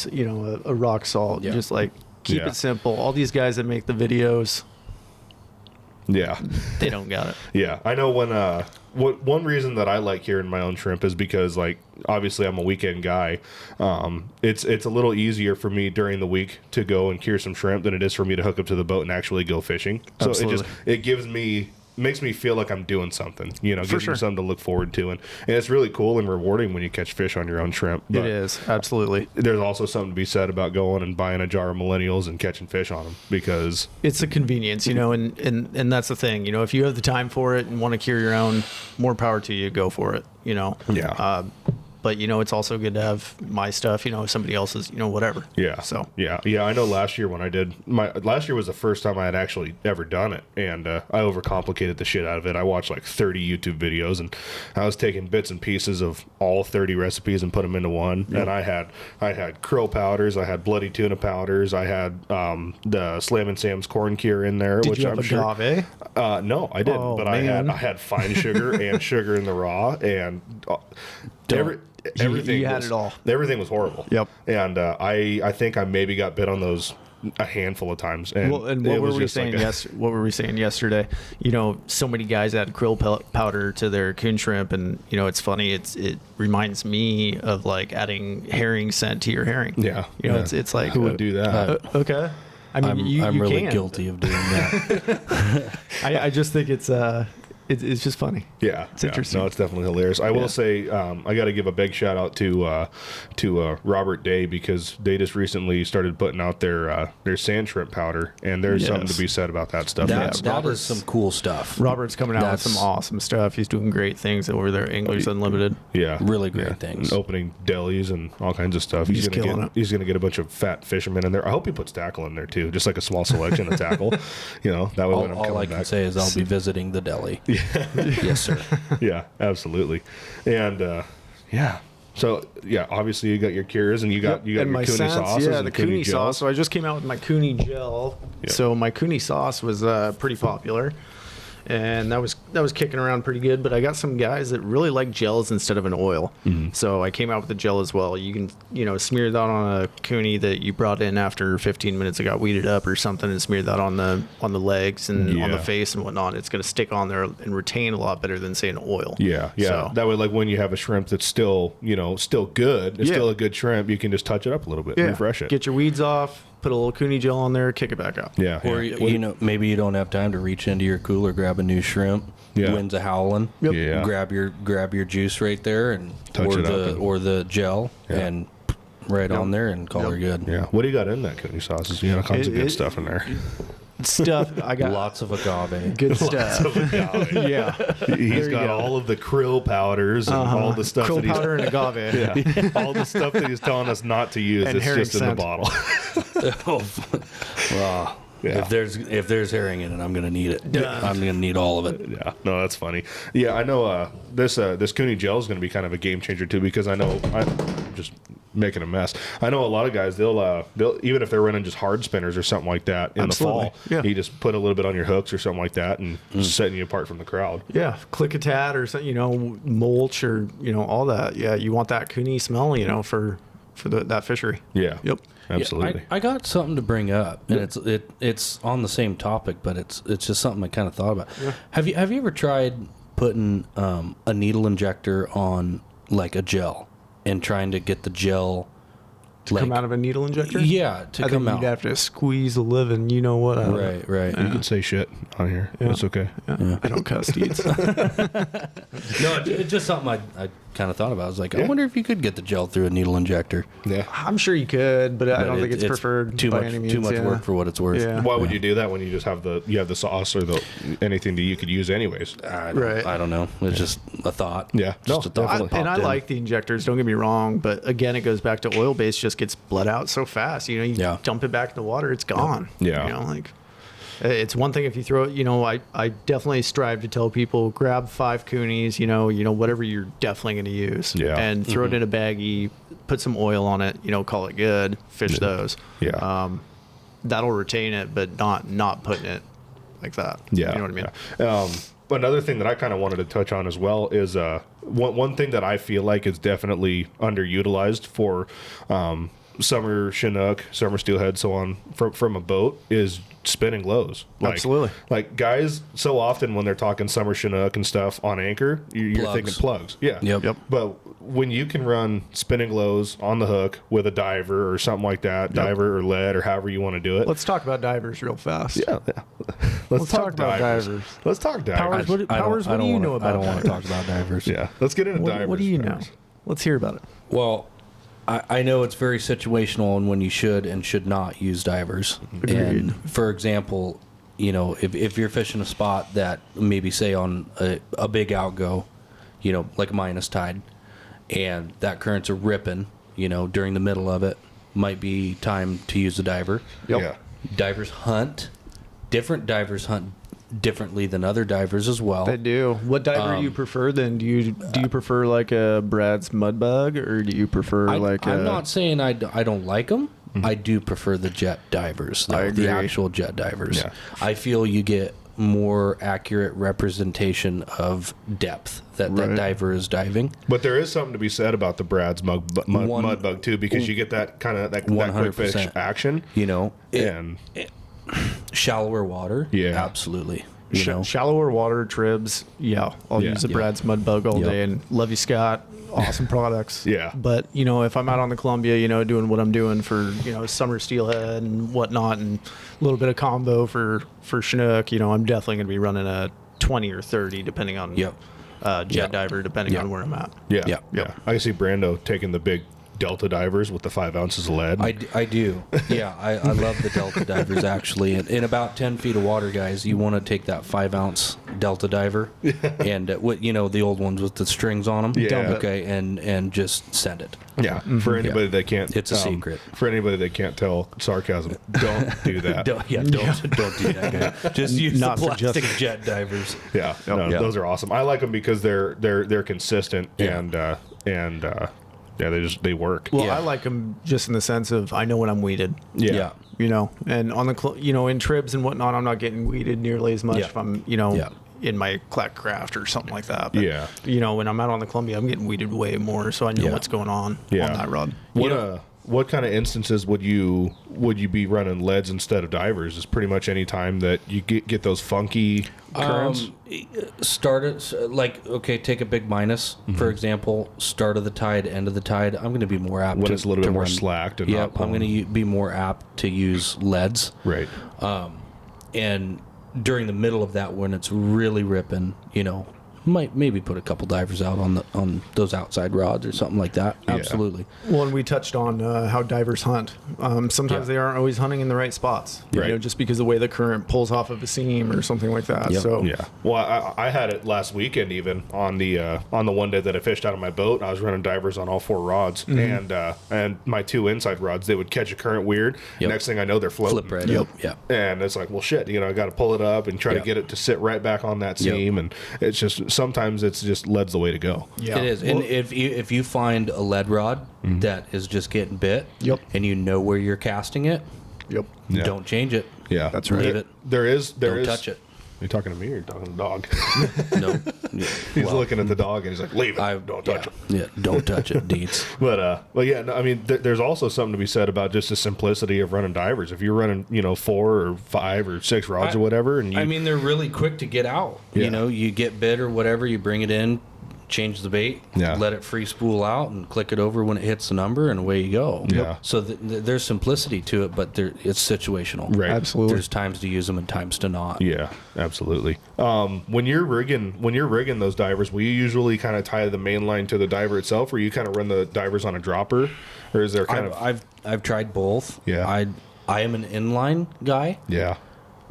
a rock salt. Yeah. Just like keep Yeah. it simple. All these guys that make the videos, yeah. they don't got it. Yeah, I know when one reason that I like curing my own shrimp is because, like, obviously I'm a weekend guy. It's a little easier for me during the week to go and cure some shrimp than it is for me to hook up to the boat and actually go fishing. So Absolutely. it makes me feel like I'm doing something, gives sure. me something to look forward to. And it's really cool and rewarding when you catch fish on your own shrimp. But It is, absolutely. there's also something to be said about going and buying a jar of Millennials and catching fish on them because It's a convenience, and that's the thing. If you have the time for it and want to cure your own, more power to you, go for it, Yeah. But, it's also good to have my stuff, somebody else's, whatever. Yeah. So, yeah. I know last year when I did last year was the first time I had actually ever done it. And I overcomplicated the shit out of it. I watched like 30 YouTube videos and I was taking bits and pieces of all 30 recipes and put them into one. Yep. And I had krill powders. I had bloody tuna powders. I had the Slam and Sam's corn cure in there, did which you have I'm sure. agave? No, I didn't. Oh, but man. I had fine sugar and sugar in the raw and everything You had was, it all. Everything was horrible. Yep. And I think I maybe got bit on those a handful of times. And, Well, and it what was were we just saying? like What were we saying yesterday? So many guys add krill powder to their coon shrimp, and it's funny. It reminds me of like adding herring scent to your herring. Yeah. It's like who would do that? okay. I mean, I'm you really can. guilty of doing that. I just think it's just funny. Yeah, It's interesting. No, it's definitely hilarious. I will say, I got to give a big shout out to Robert Day because they just recently started putting out their sand shrimp powder, and there's something to be said about that stuff. That is some cool stuff. Robert's coming out with some awesome stuff. He's doing great things over there, Anglers Unlimited. Yeah, Really great things. And opening delis and all kinds of stuff. He's killing it. He's gonna get a bunch of fat fishermen in there. I hope he puts tackle in there too, just like a small selection of tackle. That way when I'm All I coming can back. say is I'll be visiting the deli. Yes, sir. Yeah, absolutely. And yeah. So yeah, obviously you got your cures and you got your my Cooney scents, sauces yeah, and the Cooney Cooney sauce. gels. So I just came out with my Cooney gel. Yep. So my Cooney sauce was pretty popular, and that was kicking around pretty good. But I got some guys that really like gels instead of an oil. Mm-hmm. So I came out with a gel as well. You can smear that on a Cooney that you brought in after 15 minutes. It got weeded up or something, and smear that on the legs and on the Yeah. face and whatnot. It's going to stick on there and retain a lot better than say an oil. Yeah. So, That way, like when you have a shrimp that's still good, it's Yeah. still a good shrimp, you can just touch it up a little bit, refresh it. Get your weeds off. Put a little Cooney gel on there. Kick it back up. Yeah. Or yeah. maybe you don't have time to reach into your cooler, grab a new shrimp. Yeah. Wind's a howling. Yep. Yeah. Grab your juice right there and Touch it up or the gel Yeah. and right on there and call her good. Yeah. What do you got in that Cooney sauces? You got all kinds of good It- stuff in there. Stuff I got. Lots of agave. Good stuff. Yeah. He's you got go. all of the krill powders and all the stuff Krill that he's powder and agave. yeah, all the stuff that he's telling us not to use. And It's herring just in the scent. bottle. Well, Yeah. if there's herring in it, I'm gonna need it. Done. I'm gonna need all of it. Yeah, no, that's funny. Yeah, I know this Cooney gel is going to be kind of a game changer too because I'm just making a mess. I know a lot of guys they'll even if they're running just hard spinners or something like that in Absolutely. the fall, Yeah. you just put a little bit on your hooks or something like that and setting you apart from the crowd. Yeah, click a tad or something, mulch or all that. Yeah, you want that Cooney smell, for that fishery. Yeah. Yep. Absolutely. Yeah, I got something to bring up, and it's on the same topic, but it's just something I kind of thought about. Yeah. Have you ever tried putting a needle injector on like a gel and trying to get the gel Come out of a needle injector? Yeah, to I come think out. you'd have to squeeze a living, you know what? out of it. Right. You can say shit on here. Yeah. It's okay. Yeah. I don't cuss, dudes. No, it's just something I kind of thought about. I was like, I wonder if you could get the gel through a needle injector. Yeah. I'm sure you could, but I don't think it's preferred too by much. any means. Too much work for what it's worth. Yeah. Why would you do that when you just have the sauce or anything that you could use anyways? I Right. don't know. It's just a thought. Yeah. Just a No, thought. that And I popped in. like the injectors, don't get me wrong, but again, it goes back to oil-based just gets bled out so fast. You know, you Yeah. dump it back in the water, it's gone. Yeah. You know, like it's one thing if you throw it, you know, I definitely strive to tell people grab 5 coonies, you know, whatever you're definitely going to use. Yeah. And throw it in a baggie, put some oil on it, you know, call it good, fish those. Yeah. That'll retain it, but not putting it like that. Yeah. You know what I mean? Yeah. Another thing that I kind of wanted to touch on as well is one thing that I feel like is definitely underutilized for summer Chinook, summer Steelhead, so on from a boat is spinning lows. Absolutely. Like guys, so often when they're talking summer Chinook and stuff on anchor, you're Plugs. thinking plugs. Yeah. Yep. But when you can run spinning lows on the hook with a diver or something like that, diver or lead or however you want to do it. Let's talk about divers real fast. Yeah. Let's talk about divers. Let's talk divers. Powers, what do you know about I don't want to divers? talk about divers. Yeah. Let's get into divers. What do you know? first. Let's hear about it. Well, I know it's very situational on when you should and should not use divers. Agreed. And for example, you know, if you're fishing a spot that maybe say on a big outgo, you know, like a minus tide, and that currents are ripping, you know, during the middle of it, might be time to use a diver. Yep. Yeah. Divers hunt. Different divers hunt differently than other divers as well. They do. What diver do you prefer then? Do you prefer like a Brad's mud bug, or do you prefer I'm a... not saying I don't like them. I do prefer the jet divers, I though, the agree. actual jet divers. Yeah. I feel you get more accurate representation of depth that Right. diver is diving. But there is something to be said about the Brad's mud bug too, because you get that kind of that quick fish 100%. action. You know, And shallower water. Yeah. Absolutely. You know, Shallower water tribs, yeah. I'll Yeah. use the Yeah. Brad's mud bug all Yep. day, and love you, Scott. Awesome products. Yeah. But, you know, if I'm out on the Columbia, you know, doing what I'm doing for, you know, summer steelhead and whatnot, and a little bit of combo for Chinook, you know, I'm definitely going to be running a 20 or 30, depending on Yep. jet diver, depending Yep. on where I'm at. yeah, Yeah. yeah. I can see Brando taking the big Delta divers with the 5 ounces of lead. I do. Yeah, I love the Delta divers, actually. In about 10 feet of water, guys, you want to take that 5-ounce Delta diver and, what you know, the old ones with the strings on them. Yeah. Okay, and just send it. yeah. For anybody that can't, It's a secret. For anybody that can't tell sarcasm, don't do that. Don't do that, guys. Just use Not the plastic suggested. jet divers. Yeah, no, Yeah. those are awesome. I like them because they're consistent Yeah. and yeah, they work. Well, Yeah. I like them just in the sense of I know when I'm weeded. Yeah. You know, and on the you know, in tribs and whatnot, I'm not getting weeded nearly as much Yeah. if I'm, you know, Yeah. in my clack craft or something like that. But, Yeah. you know, when I'm out on the Columbia, I'm getting weeded way more, so I know Yeah. what's going on Yeah. that rod. What kind of instances would you be running leads instead of divers? Is pretty much any time that you get those funky currents. Start it like, okay, take a big minus, for example, start of the tide, end of the tide. I'm going to be more apt When to, it's a little to bit more run- slacked and Yep, not I'm pulling. going to be more apt to use leads. Right. And during the middle of that, when it's really ripping, you know, might maybe put a couple divers out on those outside rods or something like that. Yeah. Absolutely. Well, and we touched on how divers hunt. Sometimes Yeah. they aren't always hunting in the right spots, Right. you know, just because of the way the current pulls off of a seam or something like that. Yep. So, Yeah. Well, I had it last weekend even on the one day that I fished out of my boat. I was running divers on all 4 rods, and my 2 inside rods, they would catch a current weird. Yep. Next thing I know, they're floating. Flip right up. Yeah. And it's like, well, shit, you know, I got to pull it up and try to Yep. get it to sit right back on that Yep. seam. And it's just sometimes it's just lead's the way to go. yeah. It is. And if you find a lead rod that is just getting bit, Yep. and you know where you're casting it, Yep. Yeah. don't change it. Yeah, That's right. Leave it. There is. Don't touch it. Are you talking to me or are you talking to the dog? No. Yeah. He's Well, looking at the dog and he's like, "Leave it. Don't touch it." Yeah, don't touch it, Dietz. But yeah, no, I mean, there's also something to be said about just the simplicity of running divers. If you're running, 4 or 5 or 6 rods or whatever, and you, I mean, they're really quick to get out. Yeah. You know, you get bit or whatever, you bring it in, change the bait, Yeah. let it free spool out, and click it over when it hits the number, and away you go. Yeah. So there's simplicity to it, but it's situational. Right. Absolutely. There's times to use them and times to not. Yeah, absolutely. When you're rigging those divers, will you usually kind of tie the main line to the diver itself, or you kind of run the divers on a dropper, or is there kind of? I've tried both. Yeah. I am an inline guy Yeah.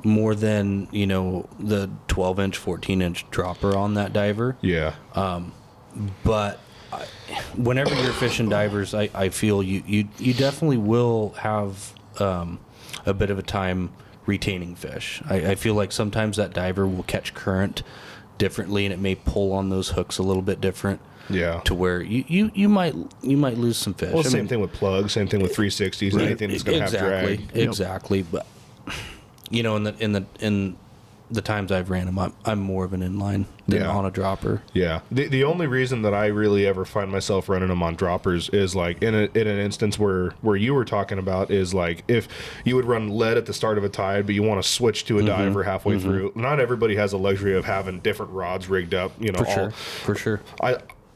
more than the 12-inch, 14-inch dropper on that diver. Yeah. But whenever you're fishing divers, I feel you definitely will have a bit of a time retaining fish. I feel like sometimes that diver will catch current differently, and it may pull on those hooks a little bit different. Yeah. To where you might lose some fish. Well, same thing with plugs, same thing with 360s, anything that's going to have drag. Exactly. But in the times I've ran them, I'm more of an inline than on a dropper. Yeah. The only reason that I really ever find myself running them on droppers is like in an instance where you were talking about is like if you would run lead at the start of a tide, but you want to switch to a diver halfway through. Not everybody has the luxury of having different rods rigged up. For sure.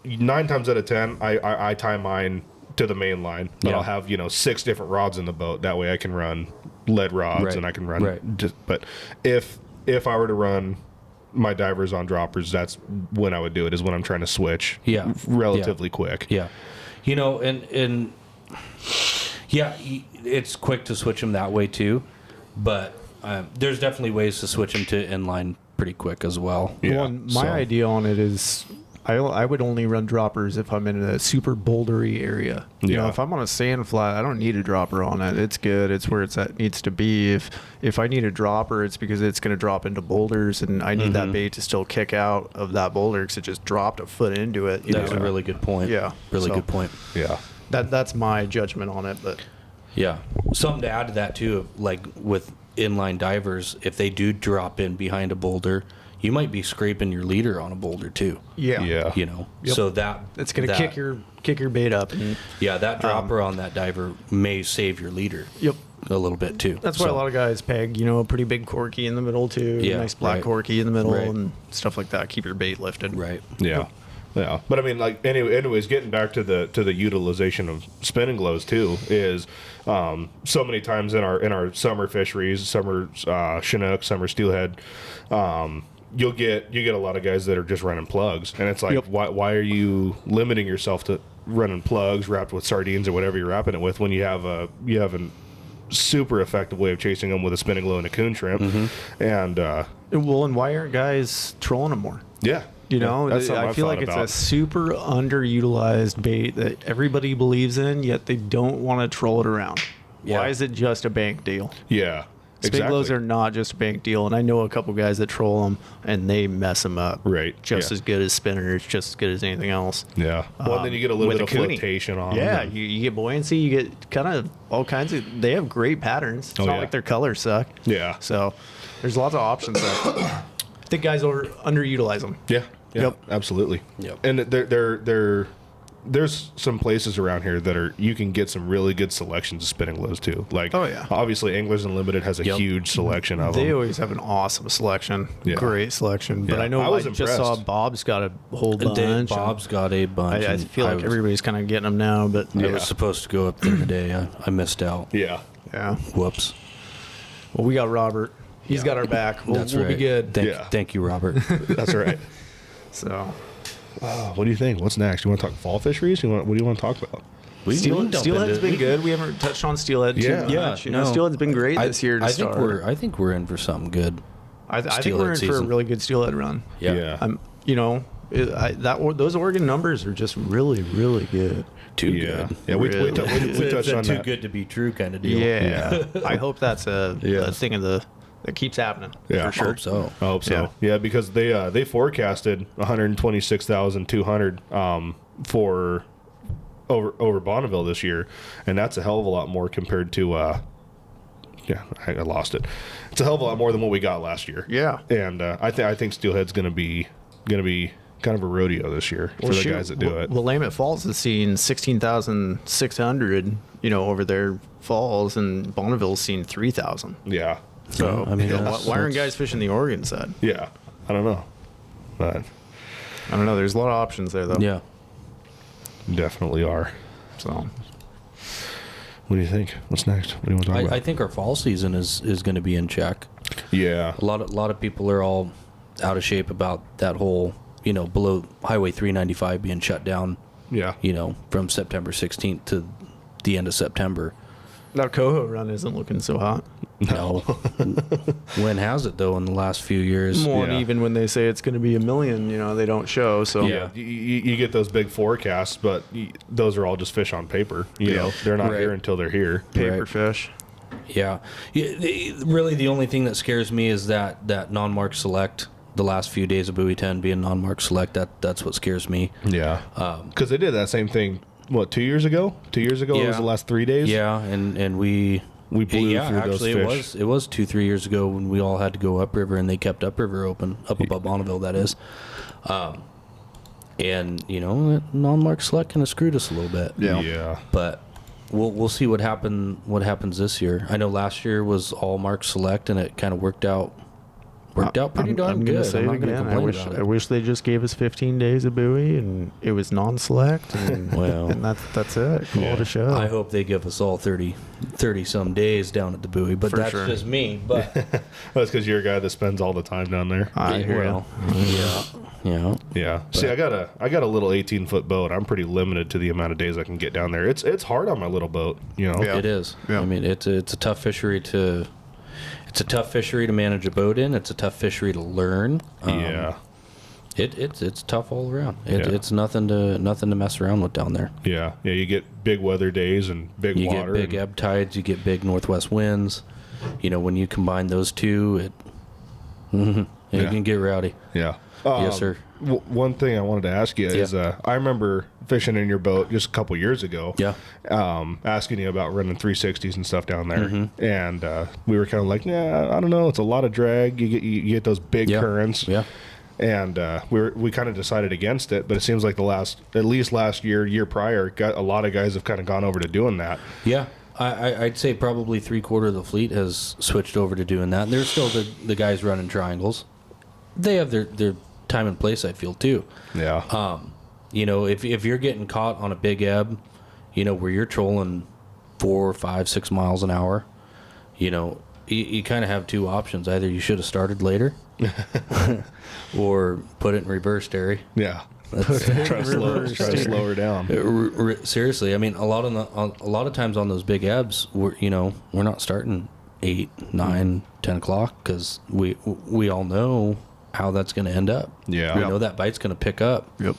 9 times out of 10, I tie mine to the main line, but I'll have 6 different rods in the boat. That way I can run lead rods and I can run. But if I were to run my divers on droppers, that's when I would do it. Is when I'm trying to switch. Relatively quick. Yeah, it's quick to switch them that way too, but there's definitely ways to switch them to inline pretty quick as well. Yeah. Well, my idea on it is I would only run droppers if I'm in a super bouldery area. If I'm on a sand flat, I don't need a dropper on it. It's good. It's where it needs to be. If I need a dropper, it's because it's going to drop into boulders, and I need that bait to still kick out of that boulder because it just dropped a foot into it. That's a really good point. Yeah. Really good point. Yeah. That's my judgment on it. But yeah, something to add to that too, like with inline divers, if they do drop in behind a boulder, you might be scraping your leader on a boulder too. Yeah. So it's going to kick your bait up. That dropper on that diver may save your leader. Yep. A little bit too. That's why a lot of guys peg, a pretty big corky in the middle too. Yeah, Nice black right. corky in the middle Right. and stuff like that. Keep your bait lifted. Right. Yeah. Yeah. But I mean, like, anyways, getting back to the utilization of spinning glows too is so many times in our summer fisheries, summer Chinook, summer Steelhead, you get a lot of guys that are just running plugs, and it's like, why are you limiting yourself to running plugs wrapped with sardines or whatever you're wrapping it with when you have a super effective way of chasing them with a spinning glow and a coon shrimp, and why aren't guys trolling them more? yeah. I feel like it's a super underutilized bait that everybody believes in, yet they don't want to troll it around. Yeah. Why is it just a bank deal? Yeah. Spin glows are not just a bank deal, and I know a couple guys that troll them, and they mess them up. Right. Just as good as spinners, just as good as anything else. Yeah. Well, and then you get a little with bit of a coonie. flotation on Yeah, them. you get buoyancy, you get kind of all kinds of. They have great patterns. It's not like their colors suck. Yeah. So there's lots of options there. I think guys underutilize them. Yeah. Yeah. Yep. Absolutely. Yep. And there's some places around here that you can get some really good selections of spinning glows too. Like, obviously Anglers Unlimited has a huge selection of them. They always have an awesome selection. Yeah. Great selection. But Yeah. I know I was just saw impressed. Bob's got a whole bunch. Bob's got a bunch. I and feel like everybody's kind of getting them now, but I was supposed to go up there today. I missed out. Yeah. yeah. Whoops. Well, we got Robert. He's got our back. We'll be right. good. Thank you, Robert. That's right. So What do you think? What's next? You want to talk fall fisheries? What do you want to talk about? Steelhead's been good. We haven't touched on Steelhead too much. Steelhead's been great this year to start. I think we're in for something good. I think we're in for a really good Steelhead run. Yeah. Those Oregon numbers are just really, really good. Too Yeah. good. Yeah. We It's touched a on too that. good to be true kind of deal. Yeah. I hope that's a thing that keeps happening. Yeah. For sure. Hope so. I hope so. Yeah, because they forecasted 126,200 for over Bonneville this year, and that's a hell of a lot more compared to I lost it. It's a hell of a lot more than what we got last year. Yeah. And I think Steelhead's going to be kind of a rodeo this year for the guys that do it. Willamette Falls has seen 16,600, over their falls, and Bonneville's seen 3,000. Yeah. So I mean, why aren't guys fishing the Oregon side? Yeah. I don't know. But I don't know. There's a lot of options there, though. Yeah. Definitely are. So, what do you think? What's next? What do you want to talk about? I think our fall season is going to be in check. Yeah. A lot of people are all out of shape about that whole, below Highway 395 being shut down, Yeah. from September 16th to the end of September. that Coho run isn't looking so hot. No. When has it, though, in the last few years? Well, and Yeah. even when they say it's going to be 1 million, they don't show. So Yeah, you get those big forecasts, but those are all just fish on paper. You know, they're not Right. here until they're here. paper Right. fish. Yeah. Really, the only thing that scares me is that non-marked select. The last few days of Buoy 10 being non-marked select. That's what scares me. Yeah, because they did that same thing. What, 2 years ago? 2 years ago, it was Yeah. the last 3 days. Yeah, and we We blew through actually those fish. it was 2-3 years ago when we all had to go upriver, and they kept upriver open up above Bonneville. That is, and non-marked select kind of screwed us a little bit. Yeah. But we'll see what happens this year. I know last year was all marked select, and it kind of worked out pretty darn I'm good. gonna say I'm it not gonna again. complain about I it. wish they just gave us 15 days of buoy and it was non-select. And, Well, and that's it. Call it a show. I hope they give us all 30 some days down at the buoy, but For that's sure. just me. But That's because you're a guy that spends all the time down there. I hear well, yeah. Yeah. See, I got a little 18-foot boat. I'm pretty limited to the amount of days I can get down there. It's hard on my little boat. You know. Yeah. It is. Yeah. I mean, it's a tough fishery to. It's a tough fishery to manage a boat in. It's a tough fishery to learn. Yeah. It's tough all around. Yeah. It's nothing to mess around with down there. Yeah. Yeah. You get big weather days and big You water. get big ebb tides. You get big northwest winds. When you combine those two, it Yeah. can get rowdy. Yeah. Yes, sir. One thing I wanted to ask you is, I remember fishing in your boat just a couple years ago. Yeah. Asking you about running 360s and stuff down there, Mm-hmm. and we were kind of like, I don't know, it's a lot of drag. You get those big Yeah. currents. Yeah. And we kind of decided against it, but it seems like at least last year prior, a lot of guys have kind of gone over to doing that. Yeah. I'd say probably 3/4 of the fleet has switched over to doing that. And there's still the guys running triangles. They have their time and place, I feel, too. Yeah. If you're getting caught on a big ebb, where you're trolling 4, 5, 6 miles an hour, you kind of have two options. Either you should have started later or put it in reverse, Terry. Yeah. Try to slow her down. Seriously, I mean, a lot of times on those big ebbs, we're not starting 8, 9, 10 o'clock because we all know how that's going to end up. Yeah. We know that bite's going to pick up. Yep.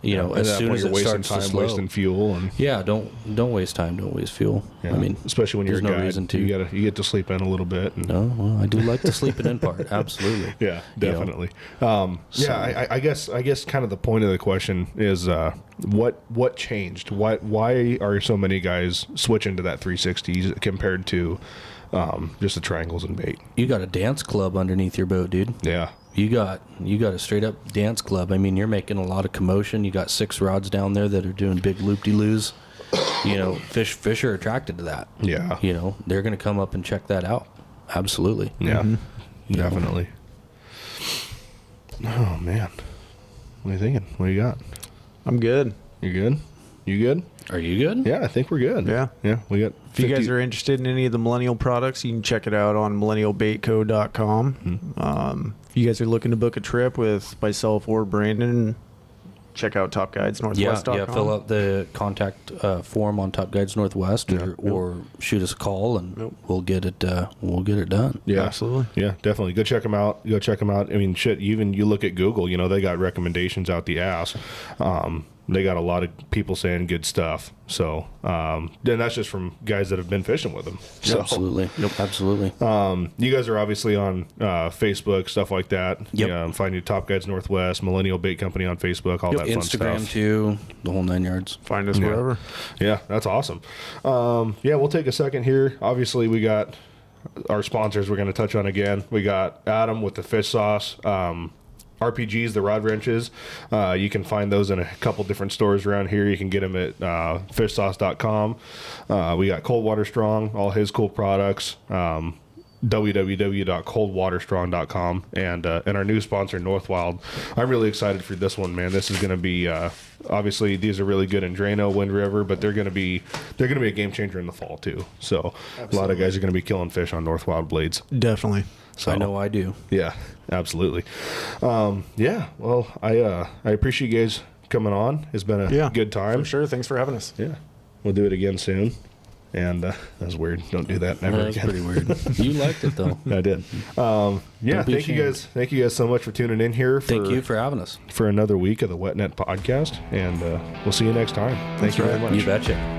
As soon as it wasting starts time, to slow. wasting fuel, and Yeah, don't waste time, don't waste fuel. yeah. I mean, especially when you're there's a no guide, reason to. you get to sleep in a little bit. And, No, well, I do like the sleeping in part. Absolutely. Yeah, definitely. Yeah, I guess kind of the point of the question is what changed? Why are so many guys switching to that 360s compared to just the triangles and bait? You got a dance club underneath your boat, dude. Yeah, You got a straight up dance club. I mean, you're making a lot of commotion. You got 6 rods down there that are doing big loop-de-loos. Fish are attracted to that. yeah, They're going to come up and check that out. Absolutely. yeah, definitely. Oh man, what are you thinking? What do you got? I'm good. You good? You good? Are you good? Yeah, I think we're good. Yeah. yeah. We got. If you guys are interested in any of the Millennial products, you can check it out on millennialbaitco.com. If you guys are looking to book a trip with myself or Brandon, check out topguidesnorthwest.com. Yeah. Fill out the contact form on Top Guides Northwest, or shoot us a call, and we'll get it done. Yeah, Absolutely. Yeah, definitely. Go check them out. I mean, shit. Even you look at Google. They got recommendations out the ass. They got a lot of people saying good stuff. So, then that's just from guys that have been fishing with them. So, Absolutely. Yep. Absolutely. you guys are obviously on Facebook, stuff like that. Yep. Yeah, find you Top Guides Northwest, Millennial Bait Company on Facebook, all that fun Instagram stuff. too, the whole 9 yards. Find us Yeah. wherever. Yeah, that's awesome. Yeah, we'll take a second here. Obviously, we got our sponsors we're going to touch on again. We got Adam with the fish sauce. RPGs, the rod wrenches. You can find those in a couple different stores around here. You can get them at fishsauce.com. We got Cold Water Strong, all his cool products. www.coldwaterstrong.com, and our new sponsor Northwild. I'm really excited for this one, man. This is going to be obviously these are really good in Drano, Wind River, but they're going to be a game changer in the fall too. So a lot of guys are going to be killing fish on Northwild blades. Definitely. So I know I do. Yeah, absolutely. Yeah, well, I appreciate you guys coming on. It's been a good time. For sure. Thanks for having us. Yeah, we'll do it again soon. And that's weird. Don't do that never That's again. pretty weird. You liked it though. I did. Yeah, thank you guys. Thank you guys so much for tuning in here. Thank you for having us for another week of the Wet Net Podcast, and we'll see you next time. Thank you very much. You betcha.